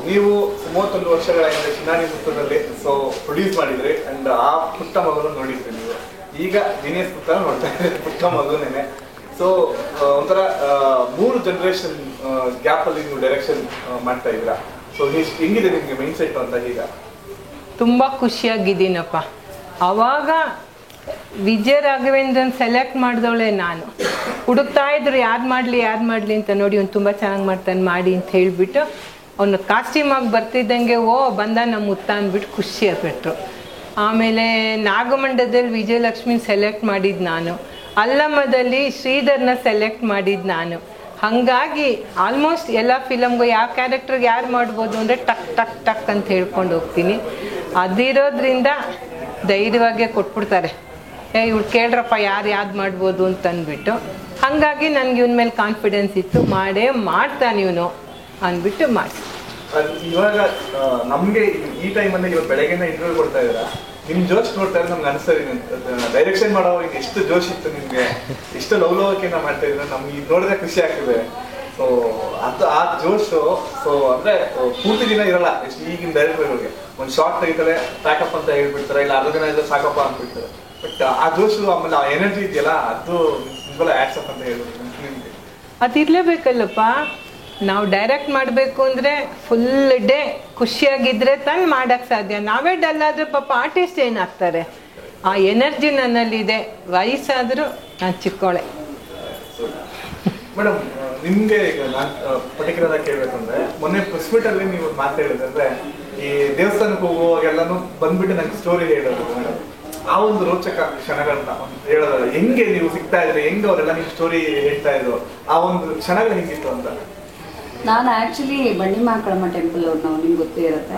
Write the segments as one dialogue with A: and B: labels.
A: ನೀವು 31 ವರ್ಷಗಳ ಹಿಂದೆ ಚಿನ್ನಾರಿ ಮುತ್ತದಲ್ಲಿ ಪ್ರೊಡ್ಯೂಸ್ ಮಾಡಿದ್ರಿ ಅಂಡ್ ಆ ಪುಟ್ಟ ಮಗನ ನೋಡಿದ್ರಿ ನೀವು. ಈಗ ದಿನೇಶ್ ಪುಟ್ಟ ನೋಡ್ತಾ ಇದ್ರಿ ಪುಟ್ಟ ಮಗುನೇನೆ. ಸೊ ಒಂಥರ 3 ಜನರೇಷನ್ ಗ್ಯಾಪ್ ಅಲ್ಲಿ ನೀವು ಡೈರೆಕ್ಷನ್ ಮಾಡ್ತಾ ಇದ್ದೀರಾ. ಸೊ ಹೆಂಗಿದೆ ನಿಮ್ಗೆ ಮೈಂಡ್ ಸೆಟ್ ಅಂತ? ಈಗ
B: ತುಂಬಾ ಖುಷಿಯಾಗಿದ್ದೀನಪ್ಪ. ಅವಾಗ ವಿಜಯ ರಾಘವೇಂದ್ರನ್ ಸೆಲೆಕ್ಟ್ ಮಾಡಿದವಳೆ ನಾನು. ಹುಡುಕ್ತಾ ಇದ್ರು ಯಾರು ಮಾಡಲಿ ಅಂತ. ನೋಡಿ ಅವ್ನು ತುಂಬ ಚೆನ್ನಾಗಿ ಮಾಡ್ತಾನೆ ಮಾಡಿ ಅಂತ ಹೇಳಿಬಿಟ್ಟು ಅವನು ಕಾಸ್ಟ್ಯೂಮ್ ಆಗಿ ಬರ್ತಿದ್ದಂಗೆ ಬಂದ ನಮ್ಮ ಮುತ್ತ ಅಂದ್ಬಿಟ್ಟು ಖುಷಿ ಆಗ್ಬಿಟ್ರು. ಆಮೇಲೆ ನಾಗಮಂಡದಲ್ಲಿ ವಿಜಯಲಕ್ಷ್ಮಿನ ಸೆಲೆಕ್ಟ್ ಮಾಡಿದ್ದು ನಾನು. ಅಲ್ಲಮ್ಮದಲ್ಲಿ ಶ್ರೀಧರ್ನ ಸೆಲೆಕ್ಟ್ ಮಾಡಿದ್ದು ನಾನು. ಹಾಗಾಗಿ ಆಲ್ಮೋಸ್ಟ್ ಎಲ್ಲ ಫಿಲಮ್ಗೂ ಯಾವ ಕ್ಯಾರೆಕ್ಟರ್ಗೆ ಯಾರು ಮಾಡ್ಬೋದು ಅಂದರೆ ಟಕ್ ಟಕ್ ಟಕ್ ಅಂತ ಹೇಳ್ಕೊಂಡು ಹೋಗ್ತೀನಿ. ಅದಿರೋದ್ರಿಂದ ಧೈರ್ಯವಾಗೇ ಕೊಟ್ಬಿಡ್ತಾರೆ, ಇವ್ರು ಕೇಳ್ರಪ್ಪ ಯಾವ್ದು ಮಾಡ್ಬೋದು ಅಂತ ಅಂದ್ಬಿಟ್ಟು. ಹಾಗಾಗಿ ನನಗೆ ಇವನ ಮೇಲೆ ಕಾನ್ಫಿಡೆನ್ಸ್ ಇತ್ತು, ಮಾಡ್ತಾನೆ ಇವನು ಅಂದ್ಬಿಟ್ಟು ಮಾಡಿ.
A: ಇವಾಗ ನಮಗೆ ಈ ಟೈಮಲ್ಲಿ ಇವಾಗ ಬೆಳಗ್ಗೆನ ಇಂಟರ್ವ್ಯೂ ಕೊಡ್ತಾ ಇದ್ದೀರಾ, ನಿಮ್ ಜೋಶ್ ನೋಡ್ತಾ ಇದ್ರೆ ನಮ್ಗೆ ಅನಿಸ್ತದೆ ಡೈರೆಕ್ಷನ್ ಮಾಡೋವಾಗ ಎಷ್ಟು ಜೋಶ್ ಇತ್ತು ನಿಮ್ಗೆ, ಎಷ್ಟು ಲವಲವಿಕೆನ ಮಾಡ್ತಾ ಇದ್ರೆ ನಮ್ಗೆ ಈಗ ನೋಡಿದ್ರೆ ಖುಷಿ ಆಗ್ತದೆ. ಸೊ ಅದು ಆ ಜೋಶು ಅಂದ್ರೆ ಪೂರ್ತಿ ದಿನ ಇರಲ್ಲ. ಈಗಿನ ಡೈರೆಕ್ಟರ್ಗಳಿಗೆ ಒಂದು ಶಾರ್ಟ್ ತೆಗಿತಾರೆ ಪ್ಯಾಕಪ್ ಅಂತ ಹೇಳ್ಬಿಡ್ತಾರೆ, ಇಲ್ಲ ಅರ್ಧ ದಿನ ಇದ್ರೆ ಸಾಕಪ್ಪ ಅಂದ್ಬಿಡ್ತಾರೆ. ಬಟ್ ಆ ಜೋಶು ಆಮೇಲೆ ಆ ಎನರ್ಜಿ ಇದೆಯಲ್ಲ ಅದು ನಿಮ್ಗೆಲ್ಲ ಆ್ಯಡ್ಸಪ್ ಅಂತ ಹೇಳ್ಬೋದು ನಿಮ್ಗೆ.
B: ಅದಿರ್ಲೇಬೇಕಲ್ಲಪ್ಪ. ನಾವು ಡೈರೆಕ್ಟ್ ಮಾಡಬೇಕು ಅಂದರೆ ಫುಲ್ ಡೇ ಖುಷಿಯಾಗಿದ್ದರೆ ತಾನು ಮಾಡೋಕ್ಕೆ ಸಾಧ್ಯ. ನಾವೇ ಡಲ್ ಆದರೆ ಪಾಪ ಆರ್ಟಿಸ್ಟ್ ಏನಾಗ್ತಾರೆ. ಆ ಎನರ್ಜಿ ನನ್ನಲ್ಲಿದೆ. ವಯಸ್ಸಾದರೂ ನಾನು ಚಿಕ್ಕವಳೆ.
A: ಮೇಡಮ್ ನಿಮ್ಗೆ ಈಗ ನಾನು ಪರ್ಟಿಕ್ಯುಲರ್ ಆಗಿ ಕೇಳ್ಬೇಕಂದ್ರೆ, ಮೊನ್ನೆ ಪ್ರೆಸ್ ಮೀಟ್ ಅಲ್ಲಿ ನೀವು ಮಾತಾಡಿದ್ರೆ ಈ ದೇವಸ್ಥಾನಕ್ಕೆ ಹೋಗುವಾಗೆಲ್ಲಾನು ಬಂದ್ಬಿಟ್ಟು ನಂಗೆ ಸ್ಟೋರಿ ಹೇಳೋದು ಮೇಡಮ್, ಆ ಒಂದು ರೋಚಕ ಕ್ಷಣಗಳನ್ನ ಹೇಳೋದು ಹೆಂಗೆ ನೀವು ಸಿಗ್ತಾ ಇದ್ರಿ, ಹೆಂಗೆ ಅವರೆಲ್ಲ ನಿಮ್ ಸ್ಟೋರಿ ಹೇಳ್ತಾ ಇದ್ರು, ಆ ಒಂದು ಕ್ಷಣಗಳು ಹೆಂಗಿತ್ತು ಅಂತ.
C: ನಾನು ಆ್ಯಕ್ಚುಲಿ ಬಂಡಿಮಹಾಕಾಳಮ್ಮ ಟೆಂಪಲ್ ಅವ್ರು ನಾವು ನಿಮ್ಗೆ ಗೊತ್ತೇ ಇರುತ್ತೆ.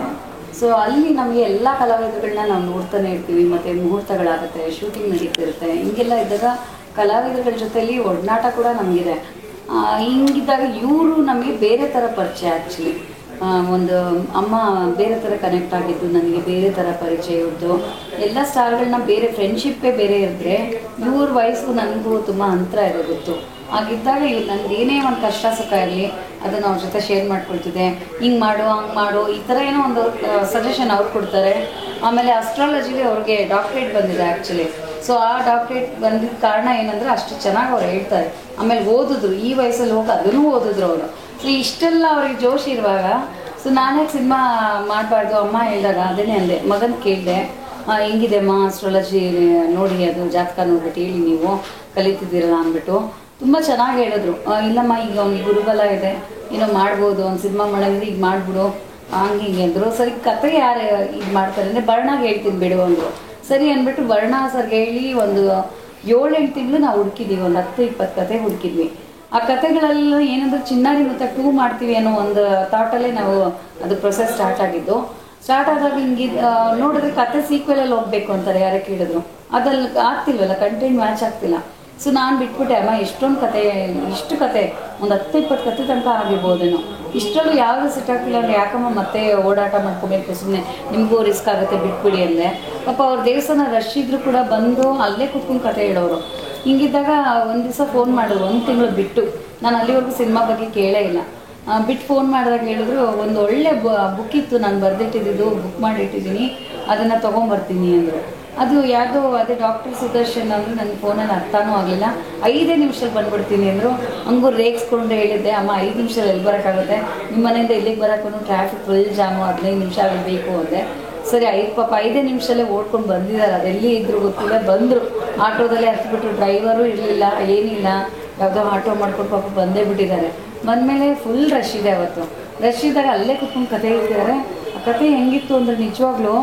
C: ಸೊ ಅಲ್ಲಿ ನಮಗೆ ಎಲ್ಲ ಕಲಾವಿದರುಗಳನ್ನ ನಾವು ನೋಡ್ತಾನೆ ಇರ್ತೀವಿ, ಮತ್ತು ಮುಹೂರ್ತಗಳಾಗುತ್ತೆ, ಶೂಟಿಂಗ್ ನಡೀತಿರುತ್ತೆ. ಹಿಂಗೆಲ್ಲ ಇದ್ದಾಗ ಕಲಾವಿದರುಗಳ ಜೊತೆಲಿ ಒಡನಾಟ ಕೂಡ ನಮಗಿದೆ. ಹಿಂಗಿದ್ದಾಗ ಇವರು ನಮಗೆ ಬೇರೆ ಥರ ಪರಿಚಯ. ಆ್ಯಕ್ಚುಲಿ ಒಂದು ಅಮ್ಮ ಬೇರೆ ಥರ ಕನೆಕ್ಟ್ ಆಗಿದ್ದು, ನನಗೆ ಬೇರೆ ಥರ ಪರಿಚಯ ಇದ್ದು. ಎಲ್ಲ ಸ್ಟಾರ್ಗಳನ್ನ ಬೇರೆ ಫ್ರೆಂಡ್ಶಿಪ್ಪೇ ಬೇರೆ ಇದ್ದರೆ ಇವ್ರ ವಯಸ್ಸು ನನಗೂ ತುಂಬ ಅಂತರ ಇರೋದಿತ್ತು. ಹಾಗಿದ್ದಾಗ ಇವ್ರು ನನಗೆ ಏನೇ ಒಂದು ಕಷ್ಟ ಸುಖ ಇರಲಿ ಅದನ್ನು ಅವ್ರ ಜೊತೆ ಶೇರ್ ಮಾಡ್ಕೊಳ್ತಿದ್ದೆ. ಹಿಂಗೆ ಮಾಡು ಹಂಗೆ ಮಾಡು ಈ ಥರ ಏನೋ ಒಂದು ಸಜೆಷನ್ ಅವ್ರು ಕೊಡ್ತಾರೆ. ಆಮೇಲೆ ಅಸ್ಟ್ರಾಲಜಿಲಿ ಅವ್ರಿಗೆ ಡಾಕ್ಟ್ರೇಟ್ ಬಂದಿದೆ ಆ್ಯಕ್ಚುಲಿ. ಸೊ ಆ ಡಾಕ್ಟ್ರೇಟ್ ಬಂದಿದ್ದ ಕಾರಣ ಏನಂದರೆ ಅಷ್ಟು ಚೆನ್ನಾಗಿ ಅವ್ರು ಹೇಳ್ತಾರೆ. ಆಮೇಲೆ ಓದಿದ್ರು, ಈ ವಯಸ್ಸಲ್ಲಿ ಹೋಗಿ ಅದನ್ನು ಓದಿದ್ರು ಅವರು. ಸೊ ಇಷ್ಟೆಲ್ಲ ಅವ್ರಿಗೆ ಜೋಶ್ ಇರುವಾಗ ಸೊ ನಾನೇ ಸಿನಿಮಾ ಮಾಡಬಾರ್ದು ಅಮ್ಮ ಹೇಳಿದಾಗ ಅದನ್ನೇ ಅಂದೆ. ಮಗನ ಕೇಳಿದೆ, ಹೆಂಗಿದೆ ಅಮ್ಮ ಅಸ್ಟ್ರಾಲಜಿ ನೋಡಿ, ಅದು ಜಾತಕ ನೋಡ್ಬಿಟ್ಟು ಹೇಳಿ ನೀವು ಕಲಿತಿದ್ದೀರಲ್ಲ ಅಂದ್ಬಿಟ್ಟು. ತುಂಬ ಚೆನ್ನಾಗಿ ಹೇಳಿದ್ರು. ಇಲ್ಲಮ್ಮ ಈಗ ಅವ್ನಿಗೆ ಗುರುಬಲ ಇದೆ, ಏನೋ ಮಾಡ್ಬೋದು, ಒಂದು ಸಿನಿಮಾ ಮಾಡೋದ್ರೆ ಈಗ ಮಾಡಿಬಿಡು ಹಂಗೆ ಹಿಂಗೆ ಅಂದರು. ಸರಿ ಕತೆ ಯಾರು ಇದು ಮಾಡ್ತಾರೆ ಅಂದರೆ ಬರ್ಣಾಗೆ ಹೇಳ್ತೀನಿ ಬಿಡು ಅಂದರು. ಸರಿ ಅಂದ್ಬಿಟ್ಟು ವರ್ಣ ಸರ್ಗೆ ಹೇಳಿ ಒಂದು 7-8 ತಿಂಗಳು ನಾವು ಹುಡುಕಿದ್ದೀವಿ. ಒಂದು 10-20 ಕತೆ ಹುಡುಕಿದ್ವಿ. ಆ ಕತೆಗಳೆಲ್ಲ ಏನಂದ್ರೆ ಚಿನ್ನಾರಿ ಮುತ್ತ 2 ಮಾಡ್ತೀವಿ ಅನ್ನೋ ಒಂದು ಥಾಟಲ್ಲೇ ನಾವು ಅದು ಪ್ರೊಸೆಸ್ ಸ್ಟಾರ್ಟ್ ಆಗಿದ್ದು. ಸ್ಟಾರ್ಟ್ ಆದಾಗ ಹಿಂಗೆ ನೋಡಿದ್ರೆ ಕತೆ ಸೀಕ್ವೆಲಲ್ಲಿ ಹೋಗ್ಬೇಕು ಅಂತಾರೆ ಯಾರೇ ಕೇಳಿದ್ರು. ಅದಲ್ಲಿ ಆಗ್ತಿಲ್ವಲ್ಲ, ಕಂಟೆಂಟ್ ಮ್ಯಾಚ್ ಆಗ್ತಿಲ್ಲ. ಸೊ ನಾನು ಬಿಟ್ಬಿಟ್ಟೆ, ಅಮ್ಮ ಎಷ್ಟೊಂದು ಕತೆ, ಇಷ್ಟು ಕತೆ ಒಂದು 10-20 ಕತೆ ತನಕ ಆಗಿರ್ಬೋದೇನೋ. ಇಷ್ಟರಲ್ಲೂ ಯಾವುದು ಸೆಟ್ ಆಗ್ತಿಲ್ಲ ಅಂದರೆ ಯಾಕಮ್ಮ ಮತ್ತೆ ಓಡಾಟ ಮಾಡ್ಕೋಬೇಕು, ಸುಮ್ಮನೆ ನಿಮಗೂ ರಿಸ್ಕ್ ಆಗುತ್ತೆ ಬಿಟ್ಬಿಡಿ ಅಂದೆ. ಪಾಪ ಅವ್ರ ದೇವಸ್ಥಾನ ರಶ್ ಇದ್ರು ಕೂಡ ಬಂದು ಅಲ್ಲೇ ಕೂತ್ಕೊಂಡು ಕತೆ ಹೇಳೋರು. ಹಿಂಗಿದ್ದಾಗ ಒಂದು ದಿವಸ ಫೋನ್ ಮಾಡಿದ್ರು, 1 ತಿಂಗಳು ಬಿಟ್ಟು. ನಾನು ಅಲ್ಲಿವರೆಗೂ ಸಿನಿಮಾ ಬಗ್ಗೆ ಕೇಳೇ ಇಲ್ಲ. ಬಿಟ್ಟು ಫೋನ್ ಮಾಡಿದಾಗ ಹೇಳಿದ್ರು, ಒಂದು ಒಳ್ಳೆ ಬುಕ್ ಇತ್ತು ನಾನು ಬರೆದಿಟ್ಟಿದ್ದು, ಬುಕ್ ಮಾಡಿಟ್ಟಿದ್ದೀನಿ, ಅದನ್ನು ತೊಗೊಂಬರ್ತೀನಿ ಅಂದರು. ಅದು ಯಾವುದೋ ಅದೇ ಡಾಕ್ಟರ್ ಸುದರ್ಶನ್ ಅಂದರೆ ನನಗೆ ಫೋನಲ್ಲಿ ಅರ್ಥನೂ ಆಗಲಿಲ್ಲ. 5 ನಿಮಿಷದಲ್ಲಿ ಬಂದುಬಿಡ್ತೀನಿ ಅಂದರು. ಹಂಗೂ ರೇಗಿಸ್ಕೊಂಡು ಹೇಳಿದ್ದೆ, ಅಮ್ಮ 5 ನಿಮಿಷದಲ್ಲಿ ಎಲ್ಲಿ ಬರೋಕ್ಕಾಗುತ್ತೆ, ನಿಮ್ಮ ಮನೆಯಿಂದ ಇಲ್ಲಿಗೆ ಬರೋಕ್ಕೂ ಟ್ರಾಫಿಕ್ ಫುಲ್ ಜಾಮು, 15 ನಿಮಿಷ ಆಗಬೇಕು ಅಂದೆ. ಸರಿ 5 ನಿಮಿಷಲ್ಲೇ ಓಡ್ಕೊಂಡು ಬಂದಿದ್ದಾರೆ. ಅದೆಲ್ಲಿ ಇದ್ರು ಗೊತ್ತಿಲ್ಲ, ಬಂದರು. ಆಟೋದಲ್ಲೇ ಹತ್ಬಿಟ್ರು, ಡ್ರೈವರು ಇರಲಿಲ್ಲ, ಏನಿಲ್ಲ, ಯಾವುದೋ ಆಟೋ ಮಾಡ್ಕೊಂಡು ಪಾಪ ಬಂದೇ ಬಿಟ್ಟಿದ್ದಾರೆ. ಬಂದಮೇಲೆ ಫುಲ್ ರಶ್ ಇದೆ. ಅವತ್ತು ರಶ್ ಇದ್ದಾಗ ಅಲ್ಲೇ ಕೂತ್ಕೊಂಡು ಕತೆ ಹೇಳ್ತಿದ್ದಾರೆ. ಆ ಕತೆ ಹೆಂಗಿತ್ತು ಅಂದರೆ ನಿಜವಾಗ್ಲೂ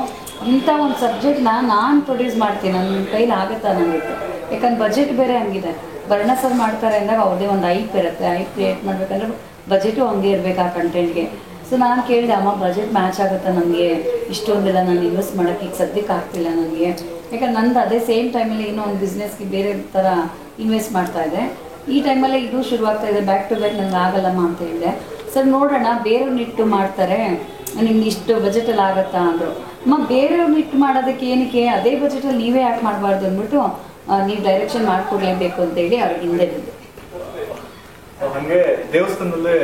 C: ಇಂಥ ಒಂದು ಸಬ್ಜೆಕ್ಟ್ನ ನಾನು ಪ್ರೊಡ್ಯೂಸ್ ಮಾಡ್ತೀನಿ, ನನ್ನ ಕೈಲಿ ಆಗುತ್ತಾ ನನಗಿತ್ತು. ಯಾಕಂದ್ರೆ ಬಜೆಟ್ ಬೇರೆ ಹಂಗಿದೆ. ವರ್ಣ ಸರ್ ಮಾಡ್ತಾರೆ ಅಂದಾಗ ಅವ್ರದ್ದೇ ಒಂದು ಐಪ್ ಇರುತ್ತೆ. ಐಪ್ ಕ್ರಿಯೇಟ್ ಮಾಡಬೇಕಂದ್ರೆ ಬಜೆಟು ಹಂಗೆ ಇರಬೇಕು ಆ ಕಂಟೆಂಟ್ಗೆ. ಸೊ ನಾನು ಕೇಳಿದೆ, ಅಮ್ಮ ಬಜೆಟ್ ಮ್ಯಾಚ್ ಆಗುತ್ತಾ ನನಗೆ, ಇಷ್ಟೊಂದಿಲ್ಲ ನಾನು ಇನ್ವೆಸ್ಟ್ ಮಾಡೋಕ್ಕೆ ಈಗ ಸದ್ಯಕ್ಕೆ ಆಗ್ತಿಲ್ಲ ನನಗೆ. ಯಾಕಂದ್ರೆ ನಂದು ಅದೇ ಸೇಮ್ ಟೈಮಲ್ಲಿ ಇನ್ನೂ ಒಂದು ಬಿಸ್ನೆಸ್ಗೆ ಬೇರೆ ಥರ ಇನ್ವೆಸ್ಟ್ ಮಾಡ್ತಾಯಿದ್ದೆ. ಈ ಟೈಮಲ್ಲೇ ಇದು ಶುರುವಾಗ್ತಾ ಇದೆ, ಬ್ಯಾಕ್ ಟು ಬ್ಯಾಕ್ ನನಗೆ ಆಗಲ್ಲಮ್ಮ ಅಂತ ಹೇಳಿದೆ. ಸರ್ ನೋಡೋಣ, ಬೇರೆಯವ್ರನ್ನ ಇಟ್ಟು ಮಾಡ್ತಾರೆ, ನಿಮ್ಗೆ ಇಷ್ಟು ಬಜೆಟಲ್ಲಿ ಆಗುತ್ತಾ ಅಂದರು. ಅಮ್ಮ ಬೇರೆಯವ್ರನ್ನ ಇಟ್ಟು ಮಾಡೋದಕ್ಕೆ ಏನಕ್ಕೆ, ಅದೇ ಬಜೆಟಲ್ಲಿ ನೀವೇ ಯಾಕೆ ಮಾಡಬಾರ್ದು ಅಂದ್ಬಿಟ್ಟು ನೀವು ಡೈರೆಕ್ಷನ್ ಮಾಡಿಕೊಡ್ಲೇಬೇಕು ಅಂತೇಳಿ ಅವ್ರಿಗೆ ಹಿಂದೆ ಬಿದ್ದು.
A: ಹಂಗೆ ದೇವಸ್ಥಾನದಲ್ಲೇ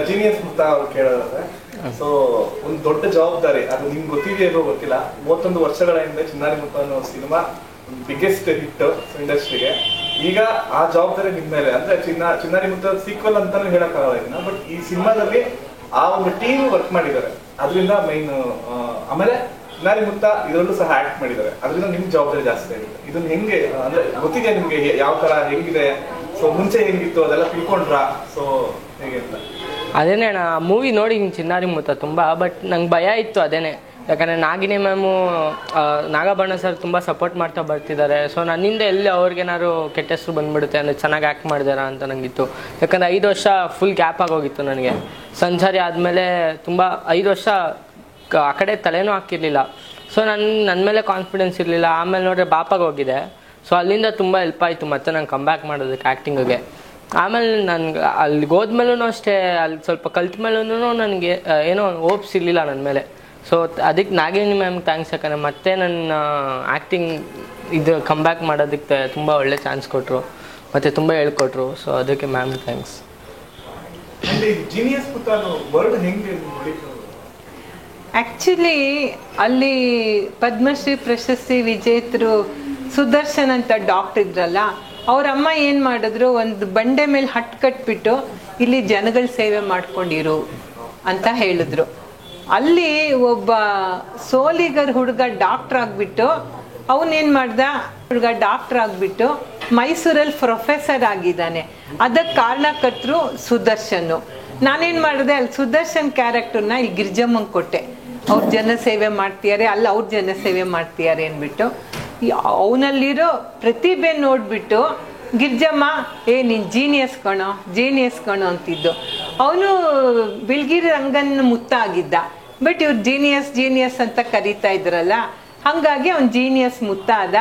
A: ಜೀನಿಯಸ್ ಮುತ್ತ ಅವ್ರು ಕೇಳೋದಾದ್ರೆ, ಸೊ ಒಂದು ದೊಡ್ಡ ಜವಾಬ್ದಾರಿ, ಅದು ನಿಮ್ಗೆ ಗೊತ್ತಿದೆಯೋ ಗೊತ್ತಿಲ್ಲ, 31 ವರ್ಷಗಳ ಹಿಂದೆ ಚಿನ್ನಾರಿ ಮುತ್ತ ಅನ್ನೋ ಸಿನಿಮಾ ಬಿಗ್ಗೆಸ್ಟ್ ಹಿಟ್ ಇಂಡಸ್ಟ್ರಿಗೆ. ಈಗ ಆ ಜವಾಬ್ದಾರಿ ನಿಮ್ ಮೇಲೆ, ಅಂದ್ರೆ ಚಿನ್ನಾರಿ ಮುತ್ತ ಸೀಕ್ವಲ್ ಅಂತಾನು ಹೇಳಕ್ಕಾಗಲ್ಲ ಇದನ್ನ, ಬಟ್ ಈ ಸಿನಿಮಾದಲ್ಲಿ ಆ ಒಂದು ಟೀಮ್ ವರ್ಕ್ ಮಾಡಿದ್ದಾರೆ, ಅದರಿಂದ ಮೈನ್. ಆಮೇಲೆ ಚಿನ್ನಾರಿ ಮುತ್ತ ಇದರಲ್ಲೂ ಸಹ ಆಕ್ಟ್ ಮಾಡಿದ್ದಾರೆ, ಅದರಿಂದ ನಿಮ್ಗೆ ಜವಾಬ್ದಾರಿ ಜಾಸ್ತಿ ಆಗಿದೆ. ಇದನ್ನ ಹೆಂಗೆ ಅಂದ್ರೆ ಗೊತ್ತಿದೆ ನಿಮ್ಗೆ ಯಾವ ತರ ಹೆಂಗಿದೆ, ಸೊ ಮುಂಚೆ ಹೆಂಗಿತ್ತು ಅದೆಲ್ಲ ತಿಳ್ಕೊಂಡ್ರಾ, ಸೊ ಹೇಗೆ ಅಂತ?
D: ಅದೇನೇ ಅಣ್ಣ, ಮೂವಿ ನೋಡಿ ಚಿನ್ನಾರಿ ಮುತ್ತ ತುಂಬ, ಬಟ್ ನಂಗೆ ಭಯ ಇತ್ತು ಅದೇನೆ. ಯಾಕಂದರೆ ನಾಗಿನಿ ಮ್ಯಾಮು, ನಾಗಭರಣ ಸರ್ ತುಂಬ ಸಪೋರ್ಟ್ ಮಾಡ್ತಾ ಬರ್ತಿದ್ದಾರೆ. ಸೊ ನನ್ನಿಂದ ಎಲ್ಲಿ ಅವ್ರಿಗೇನಾದ್ರು ಕೆಟ್ಟ ಹೆಸರು ಬಂದ್ಬಿಡುತ್ತೆ ಅಂದರೆ ಚೆನ್ನಾಗಿ ಆ್ಯಕ್ಟ್ ಮಾಡಿದಾರ ಅಂತ ನನಗಿತ್ತು. ಯಾಕಂದರೆ 5 ವರ್ಷ ಫುಲ್ ಗ್ಯಾಪ್ ಆಗೋಗಿತ್ತು ನನಗೆ. ಸಂಚಾರಿ ಆದಮೇಲೆ ತುಂಬ 5 ವರ್ಷ ಆ ಕಡೆ ತಲೆನೂ ಹಾಕಿರಲಿಲ್ಲ. ಸೊ ನನ್ನ ಮೇಲೆ ಕಾನ್ಫಿಡೆನ್ಸ್ ಇರಲಿಲ್ಲ. ಆಮೇಲೆ ನೋಡ್ರೆ ಬಾಪಾಗೆ ಹೋಗಿದೆ. ಸೊ ಅಲ್ಲಿಂದ ತುಂಬ ಹೆಲ್ಪ್ ಆಯಿತು ಮತ್ತೆ ನಂಗೆ ಕಮ್ಬ್ಯಾಕ್ ಮಾಡೋದಕ್ಕೆ ಆ್ಯಕ್ಟಿಂಗಿಗೆ. ಆಮೇಲೆ ನನ್ಗೆ ಅಲ್ಲಿಗೆ ಹೋದ್ಮೇಲೂ ಅಷ್ಟೇ, ಅಲ್ಲಿ ಸ್ವಲ್ಪ ಕಲ್ತ ಮೇಲೂ ನನಗೆ ಏನೋ ಹೋಪ್ಸ್ ಇರಲಿಲ್ಲ ನನ್ನ ಮೇಲೆ. ಸೊ ಅದಕ್ಕೆ ನಾಗಿನಿ ಮ್ಯಾಮ್ ಥ್ಯಾಂಕ್ಸ್. ಯಾಕಂದರೆ ಮತ್ತೆ ನನ್ನ ಆ್ಯಕ್ಟಿಂಗ್ ಇದು ಕಮ್ಬ್ಯಾಕ್ ಮಾಡೋದಕ್ಕೆ ತುಂಬ ಒಳ್ಳೆ ಚಾನ್ಸ್ ಕೊಟ್ಟರು, ಮತ್ತು ತುಂಬ ಹೇಳ್ಕೊಟ್ರು. ಸೊ ಅದಕ್ಕೆ ಮ್ಯಾಮ್ ಥ್ಯಾಂಕ್ಸ್.
A: ಜೀನಿಯಸ್ ಮುತ್ತ ವರ್ಡ್ ಹೆಂಗೆ?
B: ಆ್ಯಕ್ಚುಲಿ ಅಲ್ಲಿ ಪದ್ಮಶ್ರೀ ಪ್ರಶಸ್ತಿ ವಿಜೇತರು ಸುದರ್ಶನ್ ಅಂತ ಡಾಕ್ಟರ್ ಇದ್ರಲ್ಲ, ಅವರಮ್ಮ ಏನು ಮಾಡಿದ್ರು, ಒಂದು ಬಂಡೆ ಮೇಲೆ ಹಟ್ಟು ಕಟ್ಬಿಟ್ಟು ಇಲ್ಲಿ ಜನಗಳ ಸೇವೆ ಮಾಡ್ಕೊಂಡಿರು ಅಂತ ಹೇಳಿದ್ರು. ಅಲ್ಲಿ ಒಬ್ಬ ಸೋಲಿಗರ್ ಹುಡುಗ ಡಾಕ್ಟರ್ ಆಗಿಬಿಟ್ಟು, ಅವನೇನು ಮಾಡ್ದ, ಹುಡುಗ ಡಾಕ್ಟರ್ ಆಗಿಬಿಟ್ಟು ಮೈಸೂರಲ್ಲಿ ಪ್ರೊಫೆಸರ್ ಆಗಿದ್ದಾನೆ. ಅದಕ್ಕೆ ಕಾರಣಕರ್ತರು ಸುದರ್ಶನ್. ನಾನೇನು ಮಾಡಿದೆ, ಅಲ್ಲಿ ಸುದರ್ಶನ್ ಕ್ಯಾರೆಕ್ಟರ್ನ ಇಲ್ಲಿ ಗಿರಿಜಮ್ಮಂಗೆ ಕೊಟ್ಟೆ. ಅವ್ರ ಜನ ಸೇವೆ ಮಾಡ್ತಿದ್ದಾರೆ, ಅಲ್ಲಿ ಅವ್ರ ಜನ ಸೇವೆ ಮಾಡ್ತಿದ್ದಾರೆ ಅಂದ್ಬಿಟ್ಟು. ಅವನಲ್ಲಿರೋ ಪ್ರತಿಭೆ ನೋಡಿಬಿಟ್ಟು ಗಿರ್ಜಮ್ಮ ನೀನು ಜೀನಿಯಸ್ ಕಣೋ ಅಂತಿದ್ದು. ಅವನು ಬಿಳ್ಗಿರಿ ರಂಗನ್ ಮುತ್ತ ಆಗಿದ್ದ, ಬಟ್ ಇವ್ರು ಜೀನಿಯಸ್ ಅಂತ ಕರೀತಾ ಇದ್ರಲ್ಲ, ಹಾಗಾಗಿ ಅವ್ನು ಜೀನಿಯಸ್ ಮುತ್ತ ಆದ.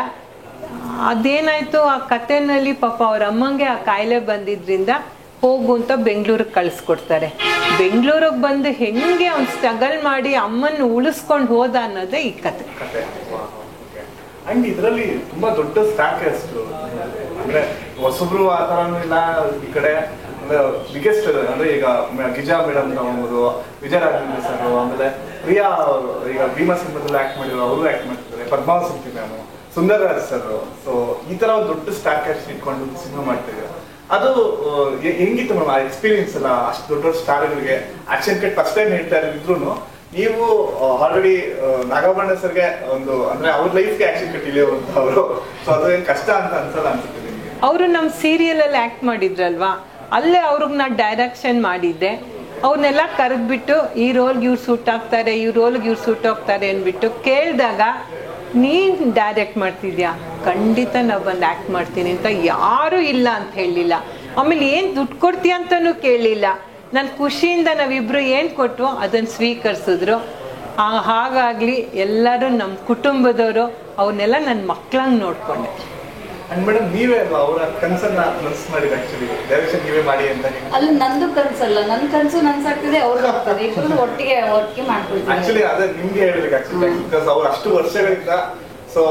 B: ಅದೇನಾಯ್ತು, ಆ ಕಥೆನಲ್ಲಿ ಪಾಪ ಅವ್ರ ಅಮ್ಮಂಗೆ ಆ ಕಾಯಿಲೆ ಬಂದಿದ್ರಿಂದ ಹೋಗು ಅಂತ ಬೆಂಗಳೂರಿಗೆ ಕಳಿಸ್ಕೊಡ್ತಾರೆ. ಬೆಂಗಳೂರಿಗೆ ಬಂದು ಹೆಂಗೆ ಅವ್ನು ಸ್ಟ್ರಗಲ್ ಮಾಡಿ ಅಮ್ಮನ ಉಳಿಸ್ಕೊಂಡು ಹೋದ ಅನ್ನೋದೇ ಈ ಕತೆ.
A: ಅಂಡ್ ಇದರಲ್ಲಿ ತುಂಬಾ ದೊಡ್ಡ ಸ್ಟಾಕ್ ಅಂದ್ರೆ ಹೊಸಬ್ರು ಆ ತರನು ಇಲ್ಲ. ಈ ಕಡೆ ಅಂದ್ರೆ ಬಿಗ್ಗೆಸ್ಟ್ ಅಂದ್ರೆ ಈಗ ಗಿಜಾ ಮೇಡಮ್ ತಗೋಬಹುದು, ವಿಜಯರಾಘವೇಂದ್ರ ಸರ್, ಆಮೇಲೆ ಪ್ರಿಯಾ ಅವರು ಈಗ ಭೀಮಾ ಸಿನಿಮಾದಲ್ಲಿ ಆಕ್ಟ್ ಮಾಡಿರೋ ಅವರು ಆಕ್ಟ್ ಮಾಡ್ತಿದ್ದಾರೆ, Padmavathi ma'am, Sundar Raj sir. So ಈ ತರ ಒಂದು ದೊಡ್ಡ ಸ್ಟಾಕ್ ಇಟ್ಕೊಂಡು ಸಿನಿಮಾ ಮಾಡ್ತಿದ್ದಾರೆ. ಅದು ಹೆಂಗಿತ್ತು ಮ್ಯಾಮ್ ಆ ಎಕ್ಸ್ಪೀರಿಯನ್ಸ್ ಎಲ್ಲ? ಅಷ್ಟು ದೊಡ್ಡ ಸ್ಟಾರ್ಗಳಿಗೆ ಆಕ್ಷನ್ ಕಟ್ ಫಸ್ಟ್ ಟೈಮ್ ಹೇಳ್ತಾ ಇದ್ರು ನೀವು. ಆಲ್ರೆಡಿ ನಾಗಭರಣ ಸರ್ಗೆ ಒಂದು ಅಂದ್ರೆ ಅವ್ರ ಲೈಫ್ಗೆ ಆಕ್ಷನ್ ಕಟ್ ಇಳಿಯುವಂತ ಅವರು, ಸೊ ಅದು ಏನ್ ಕಷ್ಟ ಅಂತ ಅನ್ಸಲ್ಲ ಅನ್ಸುತ್ತೆ ನಿಮಗೆ?
B: ಅವರು ನಮ್ಮ ಸೀರಿಯಲ್ ಅಲ್ಲಿ ಆಕ್ಟ್ ಮಾಡಿದ್ರಲ್ವಾ, ಅಲ್ಲೇ ಅವ್ರಿಗೆ ನಾ ಡೈರೆಕ್ಷನ್ ಮಾಡಿದ್ದೆ. ಅವ್ರನ್ನೆಲ್ಲ ಕರೆದ್ಬಿಟ್ಟು ಈ ರೋಲ್ಗೆ ಇವ್ರು ಸೂಟ್ ಆಗ್ತಾರೆ, ಈ ರೋಲ್ಗೆ ಇವ್ರು ಸೂಟ್ ಆಗ್ತಾರೆ ಅಂದ್ಬಿಟ್ಟು ಕೇಳಿದಾಗ, ನೀನು ಡೈರೆಕ್ಟ್ ಮಾಡ್ತಿದ್ಯಾ? ಖಂಡಿತ ನಾವು ಬಂದು ಆ್ಯಕ್ಟ್ ಮಾಡ್ತೀನಿ ಅಂತ ಯಾರೂ ಇಲ್ಲ ಅಂತ ಹೇಳಲಿಲ್ಲ. ಆಮೇಲೆ ಏನು ದುಡ್ಡು ಕೊಡ್ತೀಯ ಅಂತಲೂ ಕೇಳಲಿಲ್ಲ. ನನ್ನ ಖುಷಿಯಿಂದ ನಾವಿಬ್ಬರು ಏನು ಕೊಟ್ವೋ ಅದನ್ನು ಸ್ವೀಕರಿಸಿದ್ರು. ಹಾಗಾಗಲಿ ಎಲ್ಲರೂ ನಮ್ಮ ಕುಟುಂಬದವರು, ಅವನ್ನೆಲ್ಲ ನನ್ನ ಮಕ್ಕಳಂಗೆ ನೋಡಿಕೊಂಡೆ.
A: ಅಂಡ್ ಮೇಡಮ್ ನೀವೇ ಅಲ್ವಾ ಅವರ ಕನ್ಸನ್ನ ನನ್ಸ್ ಮಾಡಿದ ಆಕ್ಚುಲಿ ಡೈರೆಕ್ಷನ್ ನೀವೇ ಮಾಡಿ ಅಂತ?
C: ಅಲ್ಲಿ ನಂದು ಕನ್ಸಲ್ಲ, ನನ್ನ ಕನ್ಸು ನನ್ಸಾಗ್ತದೆ, ಅವ್ರಿಗೆ ಆಗ್ತದೆ, ಇಬ್ಬರು ಒಟ್ಟಿಗೆ ಮಾಡ್ಕೊಳ್ತೀವಿ.
A: ಆಕ್ಚುಲಿ ಅದೇ ನಿಮ್ಗೆ ಹೇಳ್ಬೇಕು ಆಕ್ಚುಲಿ, ಬಿಕಾಸ್ ಅವ್ರು ಅಷ್ಟು ವರ್ಷಗಳಿಂದ ಸೊ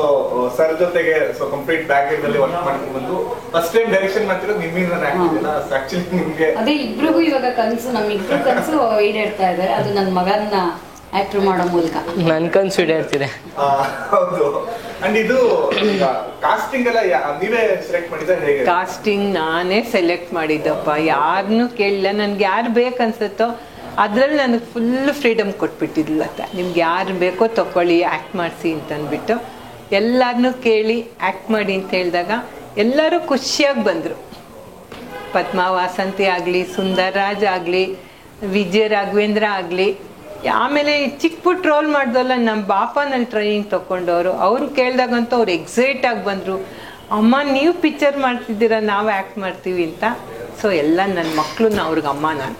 A: ಸರ್ ಜೊತೆಗೆ ಸೊ ಕಂಪ್ಲೀಟ್ ಬ್ಯಾಕ್ ಎಂಡ್ ಅಲ್ಲಿ ವರ್ಕ್ ಮಾಡ್ಕೊಂಡು ಬಂದು ಫಸ್ಟ್ ಟೈಮ್ ಡೈರೆಕ್ಷನ್ ಮಾಡ್ತಿರೋದು ನಿಮ್ಮಿಂದ ಆಗ್ತಿಲ್ಲ. ಆಕ್ಚುಲಿ ನಿಮ್ಗೆ
C: ಅದೇ ಇಬ್ರಿಗೂ ಇವಾಗ ಕನ್ಸು, ನಮ್ಮಿಬ್ರು ಕನ್ಸು ಈಡೇರ್ತಾ ಇದೆ. ಅದು ನನ್ನ ಮಗನ್ನ ಆಕ್ಟರ್ ಮಾಡೋ ಮೂಲಕ
D: ನನ್ನ ಕನ್ಸು ಈಡೇರ್ತಿದೆ.
A: ಹೌದು. ಅಂಡ್ ಇದು ಕಾಸ್ಟಿಂಗ್ ಎಲ್ಲ ನೀವೇ ಸೆಲೆಕ್ಟ್ ಮಾಡಿದ್ರೆ ಹೇಗೆ?
B: ಕಾಸ್ಟಿಂಗ್ ನಾನೇ ಸೆಲೆಕ್ಟ್ ಮಾಡಿದ್ದಪ್ಪ, ಯಾರನ್ನೂ ಕೇಳಿಲ್ಲ. ನನ್ಗೆ ಯಾರು ಬೇಕನ್ಸುತ್ತೋ ಅದ್ರಲ್ಲಿ ನನಗೆ ಫುಲ್ ಫ್ರೀಡಮ್ ಕೊಟ್ಬಿಟ್ಟಿದ್ಲ. ನಿಮ್ಗೆ ಯಾರು ಬೇಕೋ ತಗೊಳ್ಳಿ, ಆ್ಯಕ್ಟ್ ಮಾಡಿಸಿ ಅಂತಂದ್ಬಿಟ್ಟು ಎಲ್ಲರನ್ನೂ ಕೇಳಿ ಆ್ಯಕ್ಟ್ ಮಾಡಿ ಅಂತ ಹೇಳಿದಾಗ ಎಲ್ಲರೂ ಖುಷಿಯಾಗಿ ಬಂದರು. ಪದ್ಮಾ ವಾಸಂತಿ ಆಗಲಿ, ಸುಂದರ್ ರಾಜ್ ಆಗಲಿ, ವಿಜಯ ರಾಘವೇಂದ್ರ ಆಗಲಿ, ಆಮೇಲೆ ಚಿಕ್ಕ ಪುಟ್ಟ ರೋಲ್ ಮಾಡ್ದಲ್ಲ ನಮ್ಮ ಬಾಪನಲ್ಲಿ ಟ್ರೈನಿಂಗ್ ತೊಗೊಂಡವರು, ಅವ್ರು ಕೇಳಿದಾಗಂತೂ ಅವ್ರು ಎಕ್ಸೈಟ್ ಆಗಿ ಬಂದರು. ಅಮ್ಮ ನೀವು ಪಿಕ್ಚರ್ ಮಾಡ್ತಿದ್ದೀರಾ, ನಾವು ಆ್ಯಕ್ಟ್ ಮಾಡ್ತೀವಿ ಅಂತ. ಸೊ ಎಲ್ಲ ನನ್ನ ಮಕ್ಕಳು, ಅವ್ರಿಗೆ ಅಮ್ಮ ನಾನು.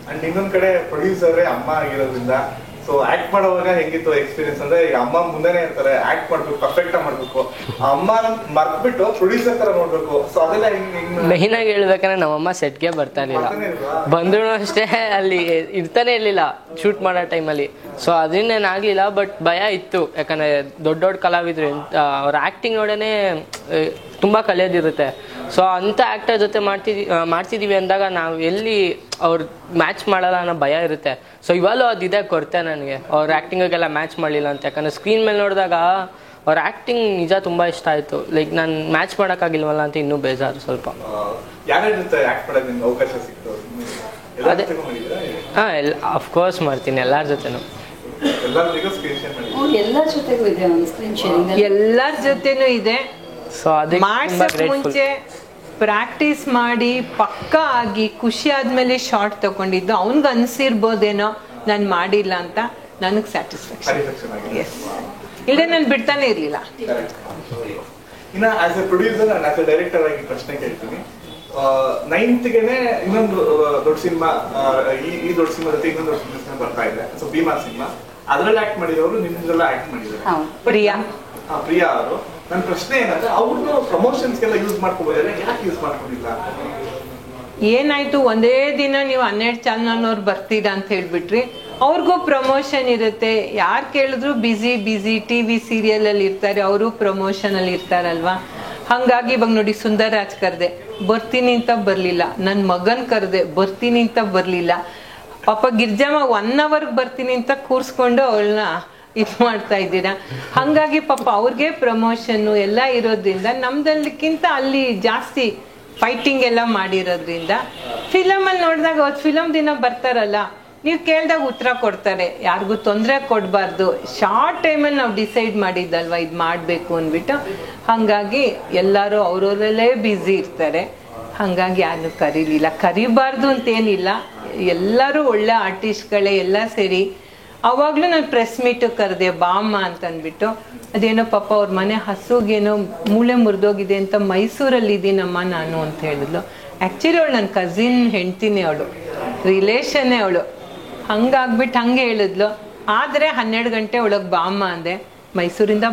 A: ಅಂಡ್ ಇನ್ನೊಂದ್ ಕಡೆ ಪ್ರೊಡ್ಯೂಸರ್ ಅಮ್ಮ ಆಗಿರೋದ್ರಿಂದ ಸೊ ಆಕ್ಟ್ ಮಾಡೋವಾಗ ಹೆಂಗಿತ್ತು ಎಕ್ಸ್ಪೀರಿಯನ್ಸ್ ಅಂದ್ರೆ, ಈಗ ಅಮ್ಮ ಮುಂದೆನೆ ಇರ್ತಾರೆ, ಆಕ್ಟ್ ಮಾಡ್ಬೇಕು, ಪರ್ಫೆಕ್ಟ್ ಆಗಿ ಮಾಡ್ಬೇಕು, ಅಮ್ಮ ಮರ್ತ್ಬಿಟ್ಟು ಪ್ರೊಡ್ಯೂಸರ್ ತರ ನೋಡ್ಬೇಕು. ಸೊ ಅದೆಲ್ಲ
D: ಮೇನ್ ಆಗಿ ಹೇಳ್ಬೇಕಂದ್ರೆ ನಮ್ಮಮ್ಮ ಸೆಟ್ಗೆ ಬರ್ತಾ ಇರ್ಲಿಲ್ಲ, ಬಂದ್ರು ಅಷ್ಟೇ ಅಲ್ಲಿ ಇರ್ತಾನೆ ಇರ್ಲಿಲ್ಲ ಶೂಟ್ ಮಾಡೋ ಟೈಮಲ್ಲಿ. ಸೊ ಅದನ್ನೇನಾಗ್ಲಿಲ್ಲ, ಬಟ್ ಭಯ ಇತ್ತು. ಯಾಕಂದ್ರೆ ದೊಡ್ಡ ದೊಡ್ಡ ಕಲಾವಿದ್ರು ಅವ್ರ ಆಕ್ಟಿಂಗ್ ನೋಡೇನೆ ತುಂಬಾ ಕಲಿಯೋದಿರುತ್ತೆ. ಸೊ ಅಂಥ ಆ್ಯಕ್ಟರ್ ಜೊತೆ ಮಾಡ್ತಿದ್ದೀವಿ ಅಂದಾಗ ನಾವು ಎಲ್ಲಿ ಅವ್ರು ಮ್ಯಾಚ್ ಮಾಡಲ್ಲ ಅನ್ನೋ ಭಯ ಇರುತ್ತೆ. ಸೊ ಇವಾಗಲೂ ಅದಿದೆ ಕೊರತೆ ನನಗೆ, ಅವ್ರ ಆ್ಯಕ್ಟಿಂಗಿಗೆಲ್ಲ ಮ್ಯಾಚ್ ಮಾಡಲಿಲ್ಲ ಅಂತ. ಯಾಕಂದರೆ ಸ್ಕ್ರೀನ್ ಮೇಲೆ ನೋಡಿದಾಗ ಅವ್ರ ಆ್ಯಕ್ಟಿಂಗ್ ನಿಜ ತುಂಬ ಇಷ್ಟ ಆಯಿತು. ಲೈಕ್ ನಾನು ಮ್ಯಾಚ್ ಮಾಡೋಕ್ಕಾಗಿಲ್ವಲ್ಲ ಅಂತ ಇನ್ನೂ ಬೇಜಾರು ಸ್ವಲ್ಪ. ಅದೇ ಹಾಂ, ಅಫ್ಕೋರ್ಸ್ ಮಾಡ್ತೀನಿ ಎಲ್ಲರ ಜೊತೆನೂ.
C: ಎಲ್ಲರ ಜೊತೆಗೂ ಇದೆ ಒಂದು ಸ್ಕ್ರೀನ್ ಶೇರಿಂಗ್,
B: ಎಲ್ಲರ ಜೊತೆನೂ ಇದೆ.
D: ಸೊ ಅದಕ್ಕೆ
B: ಮಾಡ್ಸಕ್ ಮುಂಚೆ ಪ್ರಾಕ್ಟೀಸ್ ಮಾಡಿ ಪಕ್ಕಾ ಆಗಿ ಖುಷಿ ಆದ್ಮೇಲೆ ಶಾರ್ಟ್ ತಗೊಂಡಿದ್ದು. ಅವನ್ಗೆ ಅನ್ಸಿರ್ಬೋದೇನೋ ನಾನು ಮಾಡಿಲ್ಲ ಅಂತ, ನನಗೆ ಸ್ಯಾಟಿಸ್ಫ್ಯಾಕ್ಷನ್. ಎಸ್, ಇಲ್ಲದೆ ನಾನು ಬಿಡ್ತಾನೆ ಇರ್ಲಿಲ್ಲ.
A: ಇನ್ನ as A producer and as A director ಆಗಿ ಪ್ರಶ್ನೆ ಕೇಳ್ತೀನಿ. 9th-ಗೆನೆ ಇನ್ನೊಂದು ದೊಡ್ಡ ಸಿನಿಮಾ, ಈ ದೊಡ್ಡ ಸಿನಿಮಾ ಜೊತೆ ಇನ್ನೊಂದು ದೊಡ್ಡ ಸಿನಿಮಾ ಬರ್ತಾ ಇದೆ. ಸೊ ಭೀಮಾ ಸಿನಿಮಾ, ಅದ್ರಲ್ಲಿ ಆಕ್ಟ್ ಮಾಡಿದವರು ನಿಮ್ದೆಲ್ಲ ಆಕ್ಟ್ ಮಾಡಿದ್ದಾರೆ. ಪ್ರಿಯಾ ಅವರು. ನನ್ನ ಪ್ರಶ್ನೆ ಏನಂದ್ರೆ, ಅವ್ರನ್ನು ಪ್ರಮೋಷನ್ಸ್ಗೆಲ್ಲ ಯೂಸ್ ಮಾಡ್ಕೋಬೋದಾದ್ರೆ ಯಾಕೆ ಯೂಸ್ ಮಾಡ್ಕೊಂಡಿಲ್ಲ?
B: ಏನಾಯ್ತು, ಒಂದೇ ದಿನ ನೀವು 12 ಚಾನಲ್ನವ್ರು ಬರ್ತೀರಾ ಅಂತ ಹೇಳ್ಬಿಟ್ರಿ. ಅವ್ರಿಗೂ ಪ್ರಮೋಷನ್ ಇರುತ್ತೆ, ಯಾರು ಕೇಳಿದ್ರು ಬಿಸಿ ಟಿವಿ ಸೀರಿಯಲ್ ಅಲ್ಲಿ ಇರ್ತಾರೆ, ಅವರು ಪ್ರಮೋಷನ್ ಅಲ್ಲಿ ಇರ್ತಾರಲ್ವಾ. ಹಂಗಾಗಿ ಇವಾಗ ನೋಡಿ, ಸುಂದರ್ರಾಜ್ ಕರೆದೆ, ಬರ್ತೀನಿ ಅಂತ ಬರ್ಲಿಲ್ಲ. ನನ್ನ ಮಗನ್ ಕರೆದೆ, ಬರ್ತೀನಿ ಅಂತ ಬರ್ಲಿಲ್ಲ. ಪಾಪ ಗಿರ್ಜಮ್ಮ 1 hour ಬರ್ತೀನಿ ಅಂತ ಕೂರ್ಸ್ಕೊಂಡು ಅವಳನ್ನ ಇದು ಮಾಡ್ತಾ ಇದ್ದೀರಾ. ಹಂಗಾಗಿ ಪಾಪ ಅವ್ರಿಗೆ ಪ್ರಮೋಷನ್ನು ಎಲ್ಲ ಇರೋದ್ರಿಂದ, ನಮ್ದಲ್ಲಿಕ್ಕಿಂತ ಅಲ್ಲಿ ಜಾಸ್ತಿ ಫೈಟಿಂಗ್ ಎಲ್ಲ ಮಾಡಿರೋದ್ರಿಂದ ಫಿಲಮಲ್ಲಿ ನೋಡಿದಾಗ ಅವತ್ತು ಫಿಲಮ್ ದಿನ ಬರ್ತಾರಲ್ಲ, ನೀವು ಕೇಳಿದಾಗ ಉತ್ತರ ಕೊಡ್ತಾರೆ, ಯಾರಿಗೂ ತೊಂದರೆ ಕೊಡಬಾರ್ದು. ಶಾರ್ಟ್ ಟೈಮಲ್ಲಿ ನಾವು ಡಿಸೈಡ್ ಮಾಡಿದ್ದಲ್ವ ಇದು ಮಾಡಬೇಕು ಅಂದ್ಬಿಟ್ಟು. ಹಾಗಾಗಿ ಎಲ್ಲರೂ ಅವ್ರವರಲ್ಲೇ ಬ್ಯುಸಿ ಇರ್ತಾರೆ. ಹಾಗಾಗಿ ಯಾರು ಕರೀಲಿಲ್ಲ. ಕರಿಬಾರ್ದು ಅಂತೇನಿಲ್ಲ, ಎಲ್ಲರೂ ಒಳ್ಳೆ ಆರ್ಟಿಸ್ಟ್ಗಳೇ ಎಲ್ಲ ಸೇರಿ. ಅವಾಗಲೂ ನಾನು ಪ್ರೆಸ್ ಮೀಟು ಕರೆದೆ, ಬಾಮ್ಮ ಅಂತಂದ್ಬಿಟ್ಟು. ಅದೇನೋ ಪಾಪ ಅವ್ರ ಮನೆ ಹಸುಗೇನೋ ಮೂಳೆ ಮುರಿದೋಗಿದೆ ಅಂತ ಮೈಸೂರಲ್ಲಿ ಇದ್ದೀನಮ್ಮ ನಾನು ಅಂತ ಹೇಳಿದ್ಲು. ಆ್ಯಕ್ಚುಲಿ ಅವಳು ನನ್ನ ಕಸಿನ್ ಹೆಂಡ್ತಿನೇ, ಅವಳು ರಿಲೇಷನ್ನೇ ಅವಳು. ಹಂಗಾಗ್ಬಿಟ್ಟು ಹಂಗೆ ಹೇಳಿದ್ಲು. ಆದರೆ 12 ಗಂಟೆ ಒಳಗೆ ಬಾಮ್ಮ ಅಂದೆ. ಮೈಸೂರಿಂದ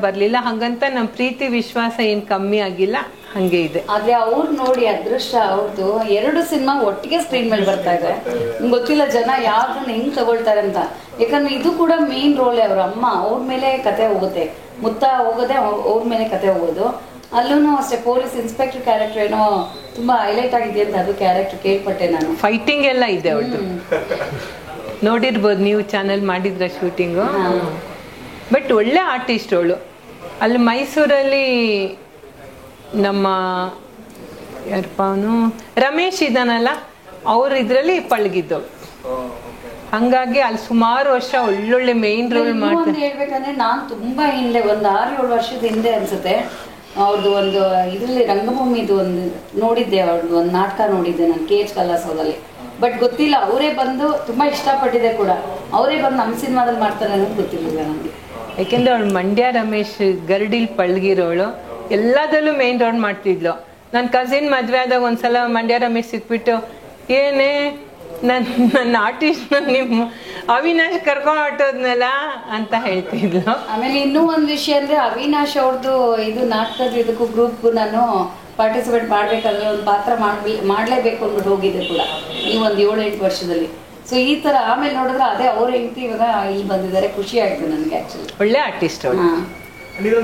B: ಬರಲಿಲ್ಲ. ಹಂಗಂತ ನಮ್ಮ ಪ್ರೀತಿ ವಿಶ್ವಾಸ ಏನು ಕಮ್ಮಿ ಆಗಿಲ್ಲ, ಹಂಗೆ ಇದೆ.
C: ಆದ್ರೆ ಅವ್ರು ನೋಡಿ ಅದೃಷ್ಟ ಅವ್ರದ್ದು, 2 ಸಿನಿಮಾ ಒಟ್ಟಿಗೆ ಸ್ಕ್ರೀನ್ ಮೇಲೆ ಬರ್ತಾ ಇದೆ. ನಿಮ್ಗೆ ಗೊತ್ತಿಲ್ಲ ಜನ ಯಾವ್ದನ್ನ ಹೆಂಗ್ ತಗೊಳ್ತಾರೆ ಅಂತ. ಯಾಕಂದ್ರೆ ಇದು ಕೂಡ ಮೇನ್ ರೋಲ್. ಅವ್ರ ಅಮ್ಮ ಅವ್ರ ಮೇಲೆ ಕತೆ ಹೋಗುತ್ತೆ, ಮುತ್ತ ಹೋಗೋದೆ ಅವ್ರ ಮೇಲೆ ಕತೆ ಹೋಗೋದು. ಅಲ್ಲೂ ಅಷ್ಟೇ ಪೊಲೀಸ್ ಇನ್ಸ್ಪೆಕ್ಟರ್ ಕ್ಯಾರೆಕ್ಟರ್ ಏನೋ ತುಂಬಾ ಹೈಲೈಟ್ ಆಗಿದೆ ಅಂತ ಅದು ಕ್ಯಾರೆಕ್ಟರ್ ಕೇಳ್ಪಟ್ಟೆ ನಾನು.
B: ಫೈಟಿಂಗ್ ಎಲ್ಲ ಇದೆ ಅವಳು, ನೋಡಿರ್ಬೋದು ನೀವು, ಚಾನಲ್ ಮಾಡಿದ್ರ ಶೂಟಿಂಗು. ಬಟ್ ಒಳ್ಳೆ ಆರ್ಟಿಸ್ಟ್ ಅವಳು. ಅಲ್ಲಿ ಮೈಸೂರಲ್ಲಿ ನಮ್ಮ ಯಾರಪ್ಪ ಅವನು ರಮೇಶ್ ಇದಾನಲ್ಲ, ಅವ್ರ ಇದ್ರಲ್ಲಿ ಪಳಗಿದ್ದವಳು. ಹಂಗಾಗಿ ಅಲ್ಲಿ ಸುಮಾರು ವರ್ಷ ಒಳ್ಳೊಳ್ಳೆ ಮೇನ್ ರೋಲ್ ಮಾಡ್ತಾರೆ.
C: ಹೇಳ್ಬೇಕಂದ್ರೆ ನಾನು ತುಂಬಾ ಹಿಂದೆ, ಒಂದು 6-7 ವರ್ಷದ ಹಿಂದೆ ಅನ್ಸುತ್ತೆ, ಅವ್ರದ್ದು ಒಂದು ಇದ್ರಲ್ಲಿ ರಂಗಭೂಮಿದು ಒಂದು ನೋಡಿದ್ದೆ, ಅವ್ರದ್ದು ಒಂದು ನಾಟಕ ನೋಡಿದ್ದೆ ನಾನು, KH ಕಲಾಸೋದಲ್ಲಿ. ಬಟ್ ಗೊತ್ತಿಲ್ಲ, ಅವರೇ ಬಂದು ತುಂಬಾ ಇಷ್ಟಪಟ್ಟಿದೆ ಕೂಡ, ಅವರೇ ಬಂದು ನಮ್ಮ ಸಿನಿಮಾದಲ್ಲಿ ಮಾಡ್ತಾರೆ ಅನ್ನೋದು ಗೊತ್ತಿರಲಿಲ್ಲ ನನಗೆ.
B: ಯಾಕೆಂದ್ರೆ ಅವಳು ಮಂಡ್ಯ ರಮೇಶ್ ಗರ್ಡಿಲ್ ಪಳಗಿರೋಳು, ಎಲ್ಲದಲ್ಲೂ ಮೇನ್ ರೋಲ್ ಮಾಡ್ತಿದ್ಲು. ನನ್ನ ಕಸಿನ್ ಮದುವೆ ಆದಾಗ ಒಂದ್ಸಲ ಮಂಡ್ಯ ರಮೇಶ್ ಸಿಕ್ಬಿಟ್ಟು, ಏನೇ ನನ್ನ ಆರ್ಟಿಸ್ಟ್ ನಿಮ್ಮ ಅವಿನಾಶ್ ಕರ್ಕೊಂಡು ಹೊಟ್ಟೋದ್ನಲ್ಲ ಅಂತ ಹೇಳ್ತಿದ್ಲು.
C: ಆಮೇಲೆ ಇನ್ನೂ ಒಂದು ವಿಷಯ ಅಂದ್ರೆ, ಅವಿನಾಶ್ ಅವ್ರದ್ದು ಇದು ನಾಟಕದ ಇದಕ್ಕೂ ಗ್ರೂಪ್ಗೂ ನಾನು ಪಾರ್ಟಿಸಿಪೇಟ್ ಮಾಡ್ಬೇಕಾದ್ರೆ ಒಂದು ಪಾತ್ರ ಮಾಡ್ಲೇಬೇಕು ಅಂದ್ಬಿಟ್ಟು ಹೋಗಿದ್ದೆ ಕೂಡ, ಈ ಒಂದು 7-8 ವರ್ಷದಲ್ಲಿ. ಸೊ ಈ ತರ ಆಮೇಲೆ ನೋಡಿದ್ರೆ ಅದೇ ಅವ್ರ ಹೆಂಡತಿ ಇವಾಗ ಇಲ್ಲಿ ಬಂದಿದ್ದಾರೆ, ಖುಷಿ ಆಯ್ತು ನನಗೆ. ಆಕ್ಚುಲಿ ಒಳ್ಳೆ
B: ಆರ್ಟಿಸ್ಟ್ ಅವಳು.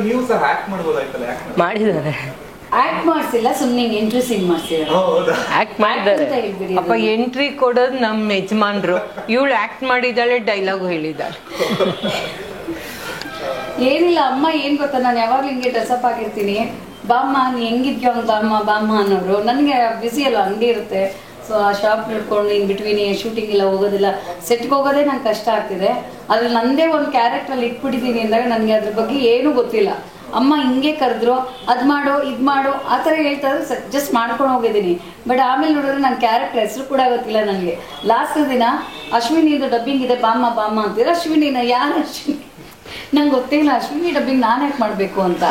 A: ನೀವು ಸಹ ಆಕ್ಟ್ ಮಾಡಬಹುದಾಯ್ತಲ್ಲ?
D: ಮಾಡಿದ್ದಾರೆ.
C: ಆಕ್ಟ್ ಮಾಡ್ಸಿಲ್ಲ, ಸುಮ್ಮನೆ ಎಂಟ್ರಿ ಸೀನ್ ಮಾಡ್ಸಿದ್ದಾರೆ.
D: ಆಕ್ಟ್ ಮಾಡಿದ್ದಾರೆ.
B: ಅಪ್ಪ ಎಂಟ್ರಿ ಕೊಡೋದು ನಮ್ಮ ಯಜಮಾನ್ರು, ಇವಳು ಆಕ್ಟ್ ಮಾಡಿದ್ದಾಳೆ, ಡೈಲಾಗು ಹೇಳಿದ್ದಾಳೆ.
C: ಏನಿಲ್ಲ ಅಮ್ಮ, ಏನ್ ಗೊತ್ತಾ, ನಾನು ಯಾವಾಗ್ಲೂ ಹಿಂಗೆ ಡ್ರೆಸ್ಅಪ್ ಆಗಿರ್ತೀನಿ, ಬಾಮ್ಮ ನೀ ಹೆಂಗಿದ್ಯೋ ಹಂಗ ಬಾಮ್ಮ ಅನ್ನೋರು. ನನಗೆ ಬಿಸಿ ಅಲ್ಲ, ಅಂಗಡಿ ಇರುತ್ತೆ. ಸೊ ಆ ಶಾಪ್ ನೋಡ್ಕೊಂಡು ಇನ್ ಬಿಟ್ವೀನ್ ಶೂಟಿಂಗ್ ಎಲ್ಲ ಹೋಗೋದಿಲ್ಲ, ಸೆಟ್ಗೆ ಹೋಗೋದೇ ನಂಗೆ ಕಷ್ಟ ಆಗ್ತಿದೆ. ಅದ್ರಲ್ಲಿ ನಂದೇ ಒಂದು ಕ್ಯಾರೆಕ್ಟ್ರಲ್ಲಿ ಇಟ್ಬಿಟ್ಟಿದ್ದೀನಿ ಅಂದಾಗ ನನಗೆ ಅದ್ರ ಬಗ್ಗೆ ಏನೂ ಗೊತ್ತಿಲ್ಲ. ಅಮ್ಮ ಹಿಂಗೆ ಕರೆದ್ರು, ಅದು ಮಾಡೋ ಇದು ಮಾಡೋ ಆ ಥರ ಹೇಳ್ತಾ ಇದ್ರು, ಜಸ್ಟ್ ಮಾಡ್ಕೊಂಡು ಹೋಗಿದ್ದೀನಿ. ಬಟ್ ಆಮೇಲೆ ನೋಡಿದ್ರೆ ನನ್ನ ಕ್ಯಾರೆಕ್ಟರ್ ಹೆಸರು ಕೂಡ ಗೊತ್ತಿಲ್ಲ ನನಗೆ. ಲಾಸ್ಟ್ ದಿನ ಅಶ್ವಿನಿದು ಡಬ್ಬಿಂಗ್ ಇದೆ, ಬಾಮ್ಮ ಅಂತೀರ. ಅಶ್ವಿನಿನ ಯಾರು ಅಶ್ವಿನಿ? ನಂಗೆ ಗೊತ್ತಿಲ್ಲ, ಅಶ್ವಿನಿ ಡಬ್ಬಿಂಗ್ ನಾನು ಯಾಕೆ ಮಾಡಬೇಕು ಅಂತ.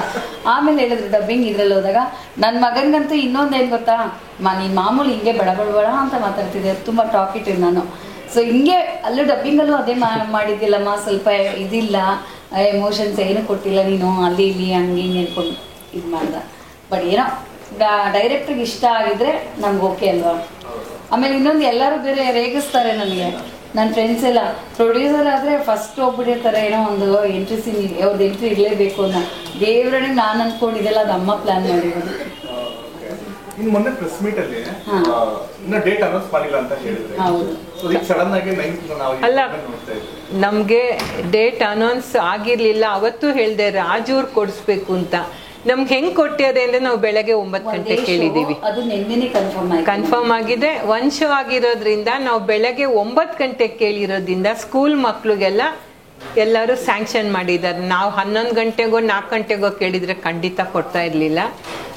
C: ಆಮೇಲೆ ಹೇಳಿದ್ರು ಡಬ್ಬಿಂಗ್ ಇದ್ರಲ್ಲಿ ಹೋದಾಗ. ನನ್ನ ಮಗನಿಗಂತೂ ಇನ್ನೊಂದೇನು ಗೊತ್ತಾ, ನೀನು ಮಾಮೂಲಿ ಹಿಂಗೆ ಬಡ ಅಂತ ಮಾತಾಡ್ತಿದ್ದೆ, ತುಂಬ ಟಾಕಿಟಿವ್ ನಾನು. ಸೊ ಹಿಂಗೆ ಅಲ್ಲೂ ಡಬ್ಬಿಂಗಲ್ಲೂ ಅದೇ ಮಾಡಿದ್ದಿಲ್ಲಮ್ಮ, ಸ್ವಲ್ಪ ಇದಿಲ್ಲ, ಎಮೋಷನ್ಸ್ ಏನು ಕೊಟ್ಟಿಲ್ಲ ನೀನು, ಅಲ್ಲಿ ಇಲ್ಲಿ ಹಂಗೆ ಹಿಂಗೆ ಅನ್ಕೊಂಡು ಇದು ಮಾಡ್ದ. ಬಟ್ ಏನೋ ಡೈರೆಕ್ಟ್ರಿಗೆ ಇಷ್ಟ ಆಗಿದ್ರೆ ನಮ್ಗೆ ಓಕೆ ಅಲ್ವಾ. ಆಮೇಲೆ ಇನ್ನೊಂದು ಎಲ್ಲರೂ ಬೇರೆ ರೇಗಿಸ್ತಾರೆ ನನಗೆ, ನನ್ನ ಫ್ರೆಂಡ್ಸ್ ಎಲ್ಲ. ಪ್ರೊಡ್ಯೂಸರ್ ಆದರೆ ಫಸ್ಟ್ ಹೋಗ್ಬಿಟ್ಟಿರ್ತಾರೆ, ಏನೋ ಒಂದು ಎಂಟ್ರಿ ಸೀನ್ ಅವ್ರದ್ದು ಎಂಟ್ರಿ ಇರಲೇಬೇಕು ಅನ್ನೋ. ದೇವ್ರನಿಗೆ ನಾನು ಅಂದ್ಕೊಂಡಿದ್ದೆಲ್ಲ ಅದು ಅಮ್ಮ ಪ್ಲ್ಯಾನ್ ಮಾಡಿರೋದು.
A: ಇನ್ ಮೊನ್ನೆ ಪ್ರೆಸ್ ಮೀಟ್ ಅಲ್ಲಿ ಇನ್ನ ಡೇಟ್ ಅನೌನ್ಸ್ ಮಾಡಿಲ್ಲ ಅಂತ ಹೇಳಿದ್ರೆ,
C: ಹೌದು.
A: ಸೊ ಈಗ ಸಡನ್ ಆಗಿ 9th ನಾವು
B: ಅಲ್ಲ,
A: ನೋಡ್ತಾ ಇದ್ದೀವಿ.
B: ನಮ್ಗೆ ಡೇಟ್ ಅನೌನ್ಸ್ ಆಗಿರ್ಲಿಲ್ಲ, ಅವತ್ತು ಹೇಳ್ದೆ ರಾಜೂರ್ ಕೊಡಿಸ್ಬೇಕು ಅಂತ. ನಮ್ಗೆ ಹೆಂಗ್ ಕೊಟ್ಟಿದೆ ಅಂದ್ರೆ ನಾವು ಬೆಳಗ್ಗೆ 9 ಗಂಟೆ ಕೇಳಿದೀವಿ,
C: ಅದು ನಿನ್ನೆನೆ
B: ಕನ್ಫರ್ಮ್ ಆಗಿದೆ. 1 ಶೋ ಆಗಿರೋದ್ರಿಂದ ನಾವು ಬೆಳಗ್ಗೆ 9 ಗಂಟೆ ಕೇಳಿರೋದ್ರಿಂದ ಸ್ಕೂಲ್ ಮಕ್ಳಿಗೆಲ್ಲ ಎಲ್ಲರೂ ಸ್ಯಾಂಕ್ಷನ್ ಮಾಡಿದ್ದಾರೆ. ನಾವು 11 ಗಂಟೆಗೋ 4 ಗಂಟೆಗೋ ಕೇಳಿದ್ರೆ ಖಂಡಿತ ಕೊಡ್ತಾ ಇರ್ಲಿಲ್ಲ.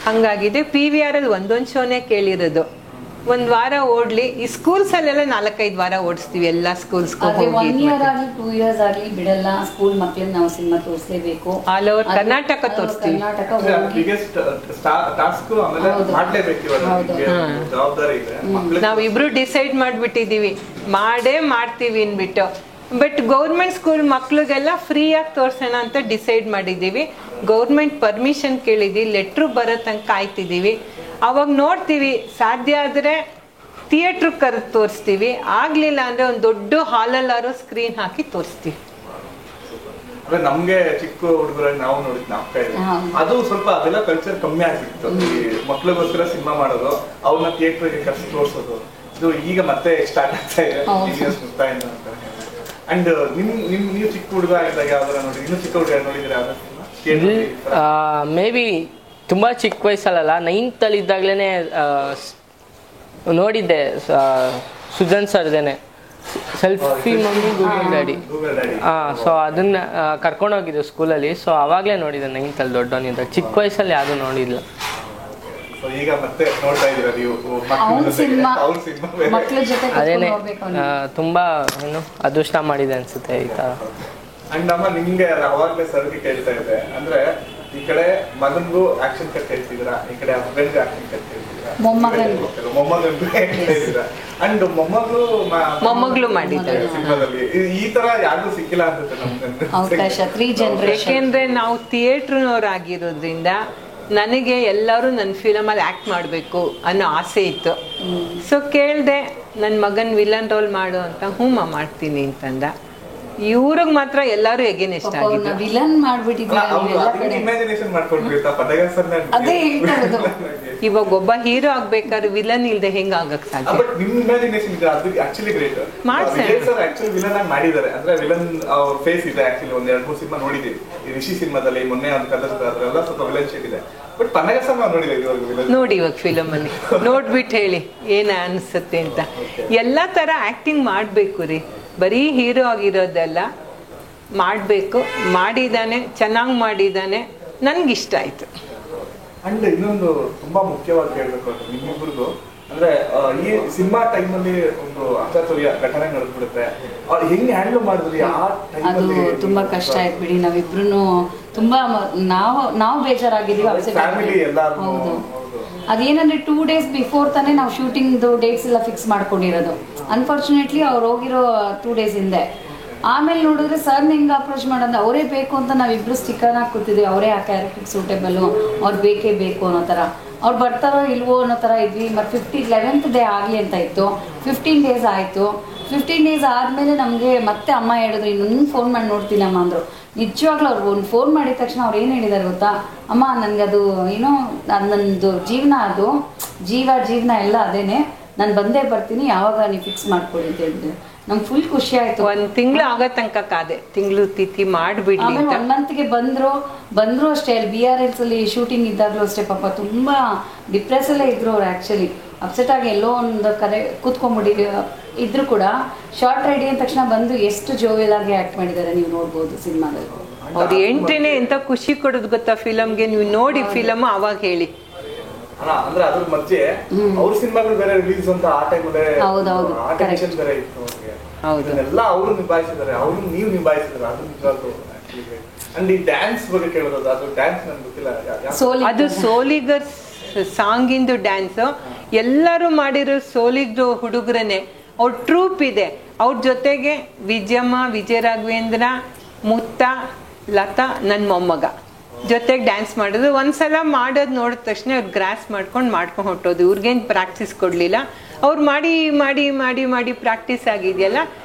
B: ಹಂಗಾಗಿದೆ. PVR ಅಲ್ಲಿ ಒಂದೊಂದು ಶೋನೇ ಕೇಳಿರೋದು. 1 ವಾರ ಓಡ್ಲಿ. ಈ ಸ್ಕೂಲ್ಸ್ ಅಲ್ಲೆಲ್ಲ 4-5 ವಾರ ಓಡಿಸ್ತೀವಿ ಎಲ್ಲ ಸ್ಕೂಲ್ಸ್.
C: 1 year ಆಗಲಿ 2 years ಆಗಲಿ ಬಿಡಲ್ಲ. ಸ್ಕೂಲ್ ಮಕ್ಳಿಗೆ ನಾವು ಸಿನಿಮಾ ತೋರಿಸಲೇಬೇಕು.
B: ಆಲ್ ಓವರ್ ಕರ್ನಾಟಕ ತೋರಿಸ್ತೀವಿ.
A: ಬಿಗ್ಗೆಸ್ಟ್ ಟಾಸ್ಕ್ ಆಮೇಲೆ ಮಾಡ್ಲೇಬೇಕು, ಜವಾಬ್ದಾರಿ ಇದೆ.
B: ನಾವಿಬ್ರು ಡಿಸೈಡ್ ಮಾಡ್ಬಿಟ್ಟಿದೀವಿ, ಮಾಡೇ ಮಾಡ್ತೀವಿ ಅನ್ಬಿಟ್ಟು. ಬಟ್ ಗೌರ್ಮೆಂಟ್ ಸ್ಕೂಲ್ ಮಕ್ಳಿಗೆಲ್ಲ ಫ್ರೀಯಾಗಿ ತೋರ್ಸೋಣ ಅಂತ ಡಿಸೈಡ್ ಮಾಡಿದ್ದೀವಿ. ಗೌರ್ಮೆಂಟ್ ಪರ್ಮಿಷನ್ ಕೇಳಿದ್ದೀವಿ, ಲೆಟ್ರು ಬರೋ ತನಕ ಕಾಯ್ತಿದ್ದೀವಿ. ಅವಾಗ ನೋಡ್ತೀವಿ, ಸಾಧ್ಯ ಆದರೆ ಥಿಯೇಟ್ರ್ ಕರೆದು ತೋರಿಸ್ತೀವಿ, ಆಗ್ಲಿಲ್ಲ ಅಂದ್ರೆ ಒಂದು ದೊಡ್ಡ ಹಾಲಲ್ಲಾರು ಸ್ಕ್ರೀನ್ ಹಾಕಿ ತೋರಿಸ್ತೀವಿ.
A: ಅಂದ್ರೆ ನಮ್ಗೆ ಚಿಕ್ಕ ಹುಡುಗರಾಗಿ ನಾವು ನೋಡಿದ್ ನಾಪ್ಕ ಇದೆ, ಅದು ಸ್ವಲ್ಪ ಅದೆಲ್ಲ ಕಲ್ಚರ್ ಕಮ್ಮಿ ಆಗ್ಬಿಟ್ಟು ಮಕ್ಳಿಗೋಸ್ಕರ ಸಿನಿಮಾ ಮಾಡೋದು, ಅವ್ರನ್ನ ಥಿಯೇಟರ್ಗೆ ಕರ್ಸಿ ತೋರಿಸೋದು, ಇದು ಈಗ ಮತ್ತೆ ಸ್ಟಾರ್ಟ್ ಆಗ್ತಾ ಇದೆ ಮುಕ್ತಾಯಿಂದ ಅಂತ. ಅಂಡ್ ನೀವು ಚಿಕ್ಕ ಹುಡುಗ ಇದ್ದಾಗ ಯಾವ್ದಾರ ನೋಡಿ, ಇನ್ನೂ ಚಿಕ್ಕ ಹುಡುಗ ನೋಡಿದ್ರೆ
D: ಮೇ ಬಿ ತುಂಬ ಚಿಕ್ಕ ವಯಸ್ಸಲ್ಲ, 9th ಅಲ್ಲಿ ಇದ್ದಾಗಲೇ ನೋಡಿದ್ದೆ ಸುಜನ್ ಸರ್ದೇನೆ selfie mummy Google daddy. So ಅದನ್ನ ಕರ್ಕೊಂಡೋಗಿದ್ದು ಸ್ಕೂಲಲ್ಲಿ. ಸೊ ಅವಾಗಲೇ ನೋಡಿದ್ದೆ 9th ಅಲ್ಲಿ ದೊಡ್ಡವನಿದ್ದಾಗ. ಚಿಕ್ಕ ವಯಸ್ಸಲ್ಲಿ ಯಾವುದು ನೋಡಿಲ್ಲ.
A: ಈಗ ಮತ್ತೆ ನೋಡ್ತಾ ಇದ್ದೀರಾ ನೀವು
D: ಅದೇನೆ ತುಂಬಾ ಏನು ಅದೃಷ್ಟ ಮಾಡಿದೆ ಅನ್ಸುತ್ತೆ ಈ ತರ.
A: ಅಂಡ್ ಅಮ್ಮ ನಿಮ್ಗೆ ಅವಾಗ್ಲೇ ಸರ್ಗೆ ಕೇಳ್ತಾ ಇದ್ದೆ, ಅಂದ್ರೆ ಈ ಕಡೆ ಮಗನ್ಗೂ ಆಕ್ಷನ್ ಕಟ್ ಹೇಳ್ತಿದ್ರ, ಈ ಕಡೆ ಹಸ್ಬೆಂಡ್ ಆಕ್ಷನ್ ಕಟ್ ಹೇಳ್ತಿದ್ರ, ಮೊಮ್ಮಗನ್ಗೂ ಹೇಳ್ತಿದ್ರ, ಅಂಡ್ ಮೊಮ್ಮಗಳು
B: ಮಾಡಿದ್ದಾರೆ
A: ಸಿನಿಮಾದಲ್ಲಿ. ಈ ತರ ಯಾರಿಗೂ ಸಿಕ್ಕಿಲ್ಲ ಅನ್ಸುತ್ತೆ ನಮ್ಗೆ.
B: ಯಾಕೆಂದ್ರೆ ನಾವು ಥಿಯೇಟ್ರ್ನವ್ರಾಗಿರೋದ್ರಿಂದ ನನಗೆ ಎಲ್ಲರೂ ನನ್ನ ಫಿಲಮಲ್ಲಿ ಆ್ಯಕ್ಟ್ ಮಾಡಬೇಕು ಅನ್ನೋ ಆಸೆ ಇತ್ತು. ಸೊ ಕೇಳಿದೆ, ನನ್ನ ಮಗನ ವಿಲನ್ ರೋಲ್ ಮಾಡು ಅಂತ. ಮಾಡ್ತೀನಿ ಅಂತಂದ. ಇವ್ರಿಗೆ ಮಾತ್ರ ಎಲ್ಲರೂ ಎಗೇನೆಸ್ಟ್ ಆಗಿದ್ರು.
C: ವಿಲನ್ ಅದೇ
B: ಇವಾಗ ಒಬ್ಬ ಹೀರೋ ಆಗ್ಬೇಕಾದ್ರೆ ವಿಲನ್ ಇಲ್ದೆ ಹೆಂಗ್ ಆಗಕ್ ಸಾಧ್ಯ?
A: ಮಾಡಿದ್ದಾರೆ ಅಂದ್ರೆ ವಿಲನ್ ಅವ್ರ ಫೇಸ್ ಇದೆ. ಆಕ್ಚುಲಿ 1-2-3 ಸಿನಿಮಾ ನೋಡಿದೀವಿ. ರಿಷಿ ಸಿನಿಮಾದಲ್ಲಿ ಮೊನ್ನೆ ಒಂದು ಕಲರ್ಲ್ಲ ಸ್ವಲ್ಪ ವಿಲನ್ ಶೇಡ್ ಇದೆ. ಬಟ್ ಪನ್ನಗಸರ್ ನಾವು ನೋಡಿದ್ದೀವಿ. ನೋಡಿ
B: ಇವಾಗ ಫಿಲಮ್ ಅಲ್ಲಿ ನೋಡ್ಬಿಟ್ಟು ಹೇಳಿ ಏನ ಅನ್ಸುತ್ತೆ ಅಂತ. ಎಲ್ಲಾ ತರ ಆಕ್ಟಿಂಗ್ ಮಾಡ್ಬೇಕು ರೀ, ಬರೀ ಹೀರೋ ಆಗಿರೋದೆಲ್ಲ ಮಾಡಬೇಕು. ಮಾಡಿದ್ದಾನೆ, ಚೆನ್ನಾಗಿ ಮಾಡಿದ್ದಾನೆ, ನನ್ಗಿಷ್ಟ ಆಯ್ತು.
A: ಅಂಡ್ ಇನ್ನೊಂದು ತುಂಬಾ ಮುಖ್ಯವಾಗಿ ಹೇಳ್ಬೇಕು ಅಂದ್ರೆ ನಿಮ್ಮಿಬ್ಬರಿಗೂ, ಅಂದ್ರೆ ಈ ಸಿನಿಮಾ ಟೈಮ್ ಅಲ್ಲಿ ಒಂದು ಅಚಾತುರ್ಯ ಘಟನೆ ನಡೆದ್ಬಿಡುತ್ತೆ, ಹೆಂಗ್ ಹ್ಯಾಂಡಲ್ ಮಾಡಿದ್ರಿ ಆ ಟೈಮ್ ಅಲ್ಲಿ?
C: ಅದು ತುಂಬಾ ಕಷ್ಟ ಆಯ್ತು ಬಿಡಿ. ನಾವಿಬ್ರು ತುಂಬಾ ನಾವು ಬೇಜಾರಾಗಿದ್ದೀವಿ. ಹೌದು, ಅದೇನಂದ್ರೆ 2 days ಬಿಫೋರ್ ತಾನೇ ನಾವು ಶೂಟಿಂಗ್ ಡೇಟ್ಸ್ ಎಲ್ಲ ಫಿಕ್ಸ್ ಮಾಡ್ಕೊಂಡಿರೋದು. ಅನ್ಫಾರ್ಚುನೇಟ್ಲಿ ಅವ್ರು ಹೋಗಿರೋ 2 days ಹಿಂದೆ. ಆಮೇಲೆ ನೋಡಿದ್ರೆ ಸರ್ನ ಹೆಂಗೆ ಅಪ್ರೋಚ್ ಮಾಡೋದು, ಅವರೇ ಬೇಕು ಅಂತ ನಾವಿಬ್ರು ಸ್ಟಿಕ್ಕರ್ನ ಕೂತಿದ್ವಿ, ಅವರೇ ಆ ಕ್ಯಾರೆಕ್ಟರ್ ಸೂಟೇಬಲ್ಲು, ಅವ್ರು ಬೇಕೇ ಬೇಕು ಅನ್ನೋ ಥರ. ಅವ್ರು ಬರ್ತಾರೋ ಇಲ್ವೋ ಅನ್ನೋ ಥರ ಇದ್ವಿ. ಮತ್ತು 11th ಡೇ ಆಗಲಿ ಅಂತ ಇತ್ತು. 15 days ಆಯಿತು. 15 days ಆದಮೇಲೆ ನಮಗೆ ಮತ್ತೆ ಅಮ್ಮ ಹೇಳಿದ್ರು, ಇನ್ನೊಂದು ಫೋನ್ ಮಾಡಿ ನೋಡ್ತೀನಮ್ಮ ಅಂದರು. ನಿಜವಾಗ್ಲೂ ಅವ್ರು ಒಂದು ಫೋನ್ ಮಾಡಿದ ತಕ್ಷಣ ಅವ್ರು ಏನು ಹೇಳಿದ್ದಾರೆ ಗೊತ್ತಾ, ಅಮ್ಮ ನನಗದು ಏನೋ ನನ್ನದು ಜೀವನ, ಅದು ಜೀವನ ಎಲ್ಲ ಅದೇನೆ, ನಾನು ಬಂದೇ ಬರ್ತೀನಿ, ಯಾವಾಗ ನೀವು ಫಿಕ್ಸ್ ಮಾಡ್ಕೊಡಿ ಅಂತ ಹೇಳಿದ್ರು. ನಮ್ಗೆ ಫುಲ್ ಖುಷಿ ಆಯ್ತು.
B: 1 ತಿಂಗಳು ಆಗೋ ತನಕ ಕಾದೆ, ತಿಂಗಳು ತಿಥಿ ಮಾಡಿಬಿಡಿ.
C: ಆಮೇಲೆ 1 monthಗೆ ಬಂದ್ರು ಅಷ್ಟೇ. ಅಲ್ಲಿ BRLs ಅಲ್ಲಿ ಶೂಟಿಂಗ್ ಇದ್ದಾಗಲೂ ಅಷ್ಟೇ, ಪಾಪ ತುಂಬಾ ಡಿಪ್ರೆಸ್ ಅಲ್ಲೇ ಇದ್ರು ಅವ್ರು. ಆ್ಯಕ್ಚುಲಿ ಅಪ್ಸೆಟ್ ಆಗಿ ಎಲ್ಲೋ ಒಂದು ಕಡೆ ಕೂತ್ಕೊಂಡ್ಬಿಟ್ಟು ಇದ್ರು ಕೂಡ ಶಾರ್ಟ್ ರೆಡಿ ಅಂದ ತಕ್ಷಣ ಬಂದು ಎಷ್ಟು ಜೋವೆಲ್ ಆಗಿ ಆಕ್ಟ್ ಮಾಡಿದ್ದಾರೆ, ನೀವು ನೋಡ್ಬೋದು ಸಿನಿಮಾದಲ್ಲಿ.
B: ಅವ್ರು ಎಂಟ್ರಿನೇ ಎಂತ ಖುಷಿ ಕೊಡೋದು ಗೊತ್ತಾ ಫಿಲಮ್ಗೆ. ನೀವು ನೋಡಿ ಫಿಲಮ್ ಅವಾಗ ಹೇಳಿ.
A: ಅಂದ್ರೆ ಅದ್ರ ಮಧ್ಯೆ ಅವ್ರ ಸಿನಿಮಾಗಳು ಬೇರೆ ರಿಲೀಸ್ ಅಂತ ಆ ಟೈಮಲ್ಲೇ ಬೇರೆ ಇತ್ತು. ಎಲ್ಲ ಅವರು ನಿಭಾಯಿಸಿದ್ದಾರೆ, ಅವರು ನೀವು ನಿಭಾಯಿಸಿದ್ರೆ ಅದು ನಿಜವಾಗ್ಲೂ. ಅಂಡ್ ಈ ಡ್ಯಾನ್ಸ್ ಬಗ್ಗೆ ಕೇಳೋದು, ಅದು ಡ್ಯಾನ್ಸ್ ನನ್ಗೆ ಗೊತ್ತಿಲ್ಲ.
B: ಅದು ಸೋಲಿಗರ್ ಸಾಂಗಿಂದು ಡ್ಯಾನ್ಸ್ ಎಲ್ಲರೂ ಮಾಡಿರೋ ಸೋಲಿಗರು ಹುಡುಗರನ್ನೇ. ಅವ್ರ ಟ್ರೂಪ್ ಇದೆ, ಅವ್ರ ಜೊತೆಗೆ ವಿಜಯಮ್ಮ, ವಿಜಯ ರಾಘವೇಂದ್ರ, ಮುತ್ತ, ಲತಾ, ನನ್ನ ಮೊಮ್ಮಗ ಜೊತೆಗೆ ಡ್ಯಾನ್ಸ್ ಮಾಡಿದ್ರು. ಒಂದ್ಸಲ ಮಾಡೋದು ನೋಡಿದ ತಕ್ಷಣ ಅವ್ರು ಗ್ರಾಸ್ ಮಾಡ್ಕೊಂಡು ಹೊಟ್ಟೋದು. ಇವ್ರಿಗೇನು ಪ್ರಾಕ್ಟೀಸ್ ಕೊಡ್ಲಿಲ್ಲ. ಅವ್ರು ಮಾಡಿ ಮಾಡಿ ಮಾಡಿ ಮಾಡಿ ಪ್ರಾಕ್ಟೀಸ್ ಆಗಿದೆಯಲ್ಲ,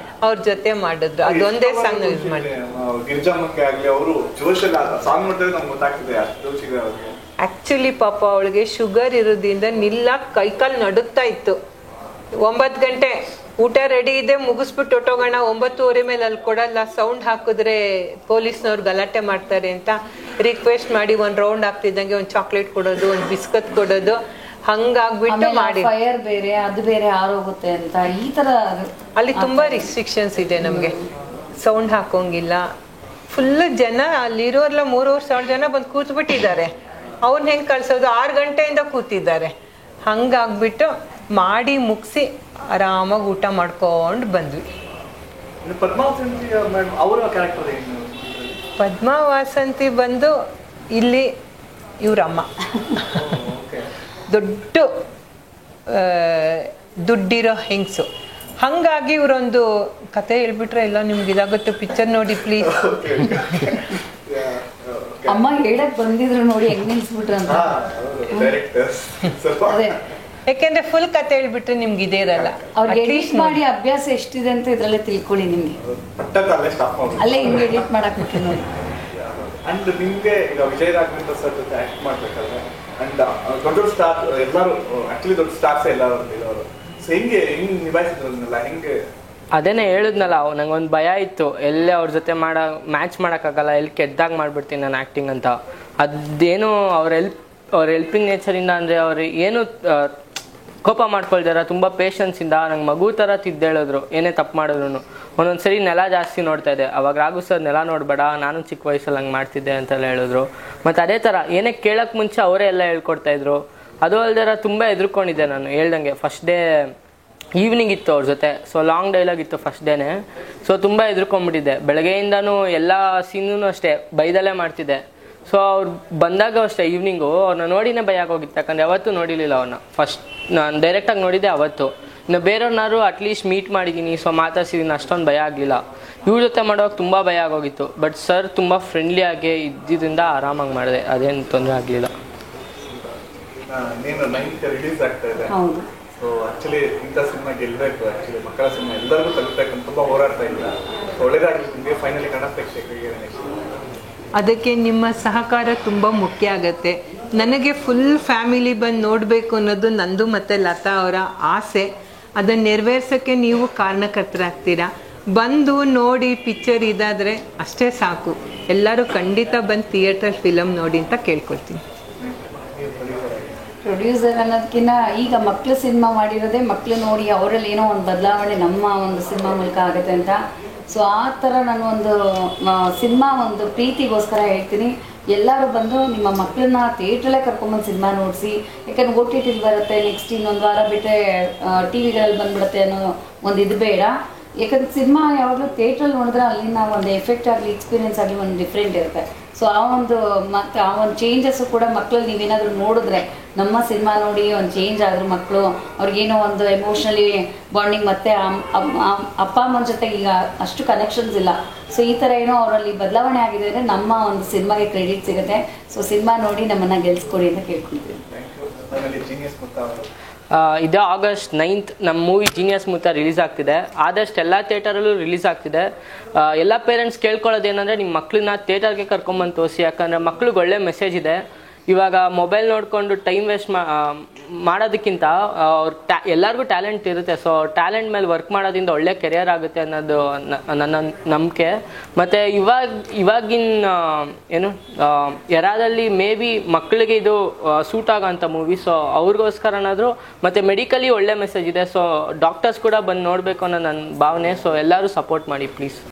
B: ಅವ್ರ ಜೊತೆ ಮಾಡಿದ್ರು. ಅದೊಂದೇ ಸಾಂಗ್ ಯೂಸ್ ಮಾಡಿ.
A: ಗಿರಿಜಾಮಕ್ಕೆ ಆಗ್ಲಿ ಅವರು ಜೋಶ್ ಸಾಂಗ್ ನೋಡಿದ್ರೆ ನಮ್ಗೆ ಗೊತ್ತಾಗ್ತಿದೆ ಅಷ್ಟು ಜೋಶ್ ಇದೆ ಅವ್ರಿಗೆ.
B: ಆ್ಯಕ್ಚುಲಿ ಪಾಪ ಅವಳಿಗೆ ಶುಗರ್ ಇರೋದ್ರಿಂದ ನಿಲ್ಲಕ್ಕೆ ಕೈಕಾಲು ನಡುತ್ತಾ ಇತ್ತು. 9 ಗಂಟೆ ಊಟ ರೆಡಿ ಇದೆ, ಮುಗಿಸ್ಬಿಟ್ಟು ಹೊಟ್ಟೋಗೋಣ, 9:30 ಮೇಲೆ ಅಲ್ಲಿ ಕೊಡಲ್ಲ, ಸೌಂಡ್ ಹಾಕಿದ್ರೆ ಪೊಲೀಸ್ನವ್ರು ಗಲಾಟೆ ಮಾಡ್ತಾರೆ ಅಂತ ರಿಕ್ವೆಸ್ಟ್ ಮಾಡಿ ಒಂದು ರೌಂಡ್ ಆಗ್ತಿದ್ದಂಗೆ ಒಂದು ಚಾಕ್ಲೇಟ್ ಕೊಡೋದು, ಒಂದು ಬಿಸ್ಕತ್ ಕೊಡೋದು, ಹಂಗಾಗ್ಬಿಟ್ಟು ಮಾಡಿ.
C: ಫೈರ್ ಬೇರೆ ಅದು ಬೇರೆ ಆರೋಗುತ್ತೆ ಅಂತ ಈ ತರ
B: ಅಲ್ಲಿ ತುಂಬಾ ರಿಸ್ಟ್ರಿಕ್ಷನ್ಸ್ ಇದೆ ನಮಗೆ. ಸೌಂಡ್ ಹಾಕೋಂಗಿಲ್ಲ. ಫುಲ್ ಜನ ಅಲ್ಲಿರೋರ್ಲ 3,000 ಜನ ಬಂದು ಕೂತ್ಬಿಟ್ಟಿದ್ದಾರೆ. ಅವ್ರನ್ನ ಹೆಂಗೆ ಕಳ್ಸೋದು? 6 ಗಂಟೆಯಿಂದ ಕೂತಿದ್ದಾರೆ. ಹಂಗಾಗ್ಬಿಟ್ಟು ಮಾಡಿ ಮುಗಿಸಿ ಆರಾಮಾಗಿ ಊಟ ಮಾಡ್ಕೊಂಡು ಬಂದ್ವಿ. ಪದ್ಮಾ ವಾಸಂತಿ ಬಂದು ಇಲ್ಲಿ ಇವ್ರಮ್ಮ ದೊಡ್ಡ ದುಡ್ಡಿರೋ ಹೆಂಗಸು. ಹಂಗಾಗಿ ಇವರೊಂದು ಕತೆ ಹೇಳ್ಬಿಟ್ರೆ ಎಲ್ಲ ನಿಮ್ಗೆ ಇದಾಗುತ್ತೆ. ಪಿಕ್ಚರ್ ನೋಡಿ ಪ್ಲೀಸ್.
C: ಅಮ್ಮ ಹೇಳಕ್ ಬಂದಿದ್ರು ನೋಡಿ ಹೆಂಗ್ ನಿಲ್ಸ್ಬಿಟ್ರು ಅಂತ. ಅದೇ
B: ಯಾಕೆಂದ್ರೆ ಫುಲ್ ಕತೆ ಹೇಳ್ಬಿಟ್ರೆ ನಿಮ್ಗೆ ಇದೇ ಇರಲ್ಲ.
C: ಅವ್ರಿಗೆ ಎಡಿಟ್ ಮಾಡಿ ಅಭ್ಯಾಸ ಎಷ್ಟಿದೆ ಅಂತ ಇದ್ರಲ್ಲೇ ತಿಳ್ಕೊಳ್ಳಿ ನಿಮ್ಗೆ. ಅಲ್ಲೇ ಹಿಂಗೆ ಎಡಿಟ್ ಮಾಡಕ್ ಬಿಟ್ರಿ ನೋಡಿ.
A: ಅಂಡ್ ನಿಮ್ಗೆ ಈಗ ವಿಜಯ್ ರಾಘವೇಂದ್ರ ಸರ್ ಜೊತೆ ಆಕ್ಟ್ ಮಾಡ್ಬೇಕಾದ್ರೆ ಅಂಡ್ ದೊಡ್ಡ ಸ್ಟಾರ್ ಎಲ್ಲರೂ ಆಕ್ಚುಲಿ ದೊಡ್ಡ ಸ್ಟಾರ್ಸ್ ಎಲ್ಲರೂ ಇರೋರು. ಸೊ ಹೆಂಗೆ ನಿಭಾಯಿಸಿದ್ರಲ್ಲ ಹೆಂಗೆ?
D: ಅದೇನೇ ಹೇಳಿದ್ನಲ್ಲ, ನಂಗೊಂದು ಭಯ ಇತ್ತು, ಎಲ್ಲೇ ಅವ್ರ ಜೊತೆ ಮ್ಯಾಚ್ ಮಾಡೋಕ್ಕಾಗಲ್ಲ, ಎಲ್ಲಿ ಕೆಟ್ಟದಾಗ ಮಾಡಿಬಿಡ್ತೀನಿ ನಾನು ಆ್ಯಕ್ಟಿಂಗ್ ಅಂತ. ಅದೇನು ಅವ್ರ ಹೆಲ್ಪಿಂಗ್ ನೇಚರಿಂದ ಅಂದರೆ ಅವ್ರು ಏನು ಕೋಪ ಮಾಡ್ಕೊಳ್ದಾರ, ತುಂಬ ಪೇಷನ್ಸಿಂದ ನಂಗೆ ಮಗು ಥರ ತಿದ್ದೇಳಿದ್ರು. ಏನೇ ತಪ್ಪು ಮಾಡಿದ್ರು ಒಂದೊಂದು ಸರಿ ನೆಲ ಜಾಸ್ತಿ ನೋಡ್ತಾ ಇದ್ದೆ. ಅವಾಗ ರಾಘು ಸರ್ ನೆಲ ನೋಡಬೇಡ, ನಾನು ಚಿಕ್ಕ ವಯಸ್ಸಲ್ಲಿ ಹಂಗೆ ಮಾಡ್ತಿದ್ದೆ ಅಂತೆಲ್ಲ ಹೇಳಿದ್ರು. ಮತ್ತು ಅದೇ ಥರ ಏನೇ ಕೇಳೋಕ್ಕೆ ಮುಂಚೆ ಅವರೇ ಎಲ್ಲ ಹೇಳ್ಕೊಡ್ತಾಯಿದ್ರು. ಅದು ಅಲ್ದಿರ ತುಂಬ ಎದುರ್ಕೊಂಡಿದ್ದೆ ನಾನು. ಹೇಳ್ದಂಗೆ ಫಸ್ಟ್ ಡೇ ಈವ್ನಿಂಗ್ ಇತ್ತು ಅವ್ರ ಜೊತೆ. ಸೊ ಲಾಂಗ್ ಡೈಲಾಗ್ ಇತ್ತು ಫಸ್ಟ್ ಡೇನೇ. ಸೊ ತುಂಬ ಎದುರ್ಕೊಂಡ್ಬಿಟ್ಟಿದ್ದೆ. ಬೆಳಗ್ಗೆಯಿಂದನೂ ಎಲ್ಲ ಸೀನೂ ಅಷ್ಟೇ ಬೈದಲ್ಲೇ ಮಾಡ್ತಿದ್ದೆ. ಸೊ ಅವ್ರು ಬಂದಾಗ ಅಷ್ಟೇ ಈವ್ನಿಂಗು ಅವ್ರನ್ನ ನೋಡಿನೇ ಭಯ ಆಗೋಗಿತ್ತು. ಯಾಕಂದರೆ ಯಾವತ್ತೂ ನೋಡಿರಲಿಲ್ಲ ಅವ್ರನ್ನ. ಫಸ್ಟ್ ನಾನು ಡೈರೆಕ್ಟಾಗಿ ನೋಡಿದ್ದೆ ಅವತ್ತು. ಇನ್ನು ಬೇರೆಯವ್ರನ್ನಾರು ಅಟ್ಲೀಸ್ಟ್ ಮೀಟ್ ಮಾಡಿದ್ದೀನಿ, ಸೊ ಮಾತಾಡ್ಸಿದ್ದೀನಿ, ಅಷ್ಟೊಂದು ಭಯ ಆಗಲಿಲ್ಲ. ಇವ್ರ ಜೊತೆ ಮಾಡೋವಾಗ ತುಂಬ ಭಯ ಆಗೋಗಿತ್ತು. ಬಟ್ ಸರ್ ತುಂಬ ಫ್ರೆಂಡ್ಲಿಯಾಗಿ ಇದ್ದಿದ್ದರಿಂದ ಆರಾಮಾಗಿ ಮಾಡಿದೆ, ಅದೇನು ತೊಂದರೆ ಆಗಲಿಲ್ಲ.
A: ರಿಲೀಸ್ ಆಗ್ತಾ ಇದೆ.
C: ಹೌದು.
A: ಸೊ ಆಕ್ಚುಲಿ ಇಂಥ ಸಿನಿಮಾ ಗೆಲ್ಲಬೇಕು, ಆಕ್ಚುಲಿ ಮಕ್ಕಳ ಸಿನಿಮಾ ಎಲ್ಲರಿಗೂ ತಲುಪಬೇಕು ಅಂತ ತುಂಬ ಹೋರಾಡ್ತಾ ಇಲ್ಲ. ಒಳ್ಳೇದಾಗಲಿ ನಿಮಗೆ. ಫೈನಲಿ ಕನ್ನಡ ಪ್ರೇಕ್ಷಕರಿಗೆ
B: ಅದಕ್ಕೆ ನಿಮ್ಮ ಸಹಕಾರ ತುಂಬ ಮುಖ್ಯ ಆಗುತ್ತೆ. ನನಗೆ ಫುಲ್ ಫ್ಯಾಮಿಲಿ ಬಂದು ನೋಡಬೇಕು ಅನ್ನೋದು ನಂದು ಮತ್ತು ಲತಾ ಅವರ ಆಸೆ. ಅದನ್ನು ನೆರವೇರ್ಸೋಕ್ಕೆ ನೀವು ಕಾರಣಕರ್ತರಾಗ್ತೀರಾ. ಬಂದು ನೋಡಿ ಪಿಕ್ಚರ್ ಇದಾದರೆ ಅಷ್ಟೇ ಸಾಕು. ಎಲ್ಲರೂ ಖಂಡಿತ ಬಂದು ಥಿಯೇಟರ್ ಫಿಲಮ್ ನೋಡಿ ಅಂತ ಕೇಳ್ಕೊಳ್ತೀನಿ.
C: ಪ್ರೊಡ್ಯೂಸರ್ ಅನ್ನೋದಕ್ಕಿಂತ ಈಗ ಮಕ್ಕಳು ಸಿನಿಮಾ ಮಾಡಿರೋದೇ ಮಕ್ಕಳು ನೋಡಿ ಅವರಲ್ಲಿ ಏನೋ ಒಂದು ಬದಲಾವಣೆ ನಮ್ಮ ಒಂದು ಸಿನಿಮಾ ಮೂಲಕ ಆಗುತ್ತೆ ಅಂತ. ಸೊ ಆ ಥರ ನಾನು ಒಂದು ಸಿನಿಮಾ ಒಂದು ಪ್ರೀತಿಗೋಸ್ಕರ ಹೇಳ್ತೀನಿ, ಎಲ್ಲರೂ ಬಂದು ನಿಮ್ಮ ಮಕ್ಕಳನ್ನ ಥಿಯೇಟ್ರಲ್ಲೇ ಕರ್ಕೊಂಬಂದು ಸಿನಿಮಾ ನೋಡಿಸಿ. ಯಾಕಂದ್ರೆ OTT ಬರುತ್ತೆ, ನೆಕ್ಸ್ಟ್ ಇನ್ನೊಂದು ವಾರ ಬಿಟ್ಟರೆ ಟಿ ವಿಗಳಲ್ಲಿ ಬಂದ್ಬಿಡುತ್ತೆ ಅನ್ನೋ ಒಂದು ಇದು ಬೇಡ. ಯಾಕಂದ್ರೆ ಸಿನಿಮಾ ಯಾವಾಗಲೂ ಥಿಯೇಟ್ರಲ್ಲಿ ನೋಡಿದ್ರೆ ಅಲ್ಲಿನ ಒಂದು ಎಫೆಕ್ಟ್ ಆಗಲಿ ಎಕ್ಸ್ಪೀರಿಯನ್ಸ್ ಆಗಲಿ ಒಂದು ಡಿಫ್ರೆಂಟ್ ಇರುತ್ತೆ. ಸೊ ಆ ಒಂದು ಮತ್ತು ಆ ಒಂದು ಚೇಂಜಸ್ಸು ಕೂಡ ಮಕ್ಕಳಲ್ಲಿ ನೀವೇನಾದರೂ ನೋಡಿದ್ರೆ ನಮ್ಮ ಸಿನಿಮಾ ನೋಡಿ ಒಂದು ಚೇಂಜ್ ಆದರೂ ಮಕ್ಕಳು ಅವ್ರಿಗೇನೋ ಒಂದು ಎಮೋಷ್ನಲಿ ಬಾಂಡಿಂಗ್ ಮತ್ತು ಅಪ್ಪ ಅಮ್ಮನ ಜೊತೆ ಈಗ ಅಷ್ಟು ಕನೆಕ್ಷನ್ಸ್ ಇಲ್ಲ. ಸೊ ಈ ಥರ ಏನೋ ಅವರಲ್ಲಿ ಬದಲಾವಣೆ ಆಗಿದೆ ಅಂದರೆ ನಮ್ಮ ಒಂದು ಸಿನಿಮಾಗೆ ಕ್ರೆಡಿಟ್ ಸಿಗುತ್ತೆ. ಸೊ ಸಿನಿಮಾ ನೋಡಿ ನಮ್ಮನ್ನು ಗೆಲ್ಸ್ಕೊಡಿ ಅಂತ ಕೇಳ್ಕೊಳ್ತೀವಿ.
D: ಇದೇ August 9th ನಮ್ಮ ಮೂವಿ ಜೀನಿಯಸ್ ಮುತ್ತ ರಿಲೀಸ್ ಆಗ್ತಿದೆ. ಆದಷ್ಟು ಎಲ್ಲ ಥಿಯೇಟರಲ್ಲೂ ರಿಲೀಸ್ ಆಗ್ತಿದೆ. ಎಲ್ಲ ಪೇರೆಂಟ್ಸ್ ಕೇಳ್ಕೊಳ್ಳೋದೇನೆಂದರೆ ನಿಮ್ಮ ಮಕ್ಕಳನ್ನ ಥಿಯೇಟರ್ಗೆ ಕರ್ಕೊಂಬಂದು ತೋರಿಸಿ. ಯಾಕಂದರೆ ಮಕ್ಳಿಗೆ ಒಳ್ಳೆ ಮೆಸೇಜ್ ಇದೆ. ಇವಾಗ ಮೊಬೈಲ್ ನೋಡಿಕೊಂಡು ಟೈಮ್ ವೇಸ್ಟ್ ಮಾಡೋದಕ್ಕಿಂತ ಅವ್ರ ಎಲ್ಲರಿಗೂ ಟ್ಯಾಲೆಂಟ್ ಇರುತ್ತೆ. ಸೊ ಟ್ಯಾಲೆಂಟ್ ಮೇಲೆ ವರ್ಕ್ ಮಾಡೋದ್ರಿಂದ ಒಳ್ಳೆ ಕೆರಿಯರ್ ಆಗುತ್ತೆ ಅನ್ನೋದು ನನ್ನ ನಂಬಿಕೆ. ಮತ್ತು ಇವಾಗಿನ ಏನು ಎರಾದಲ್ಲಿ ಮೇ ಬಿ ಮಕ್ಕಳಿಗೆ ಇದು ಸೂಟ್ ಆಗೋಂಥ ಮೂವಿ. ಸೊ ಅವ್ರಿಗೋಸ್ಕರನಾದರೂ ಮತ್ತು ಮೆಡಿಕಲಿ ಒಳ್ಳೆ ಮೆಸೇಜ್ ಇದೆ. ಸೊ ಡಾಕ್ಟರ್ಸ್ ಕೂಡ ಬಂದು ನೋಡಬೇಕು ಅನ್ನೋ ನನ್ನ ಭಾವನೆ. ಸೊ ಎಲ್ಲರೂ ಸಪೋರ್ಟ್ ಮಾಡಿ ಪ್ಲೀಸ್.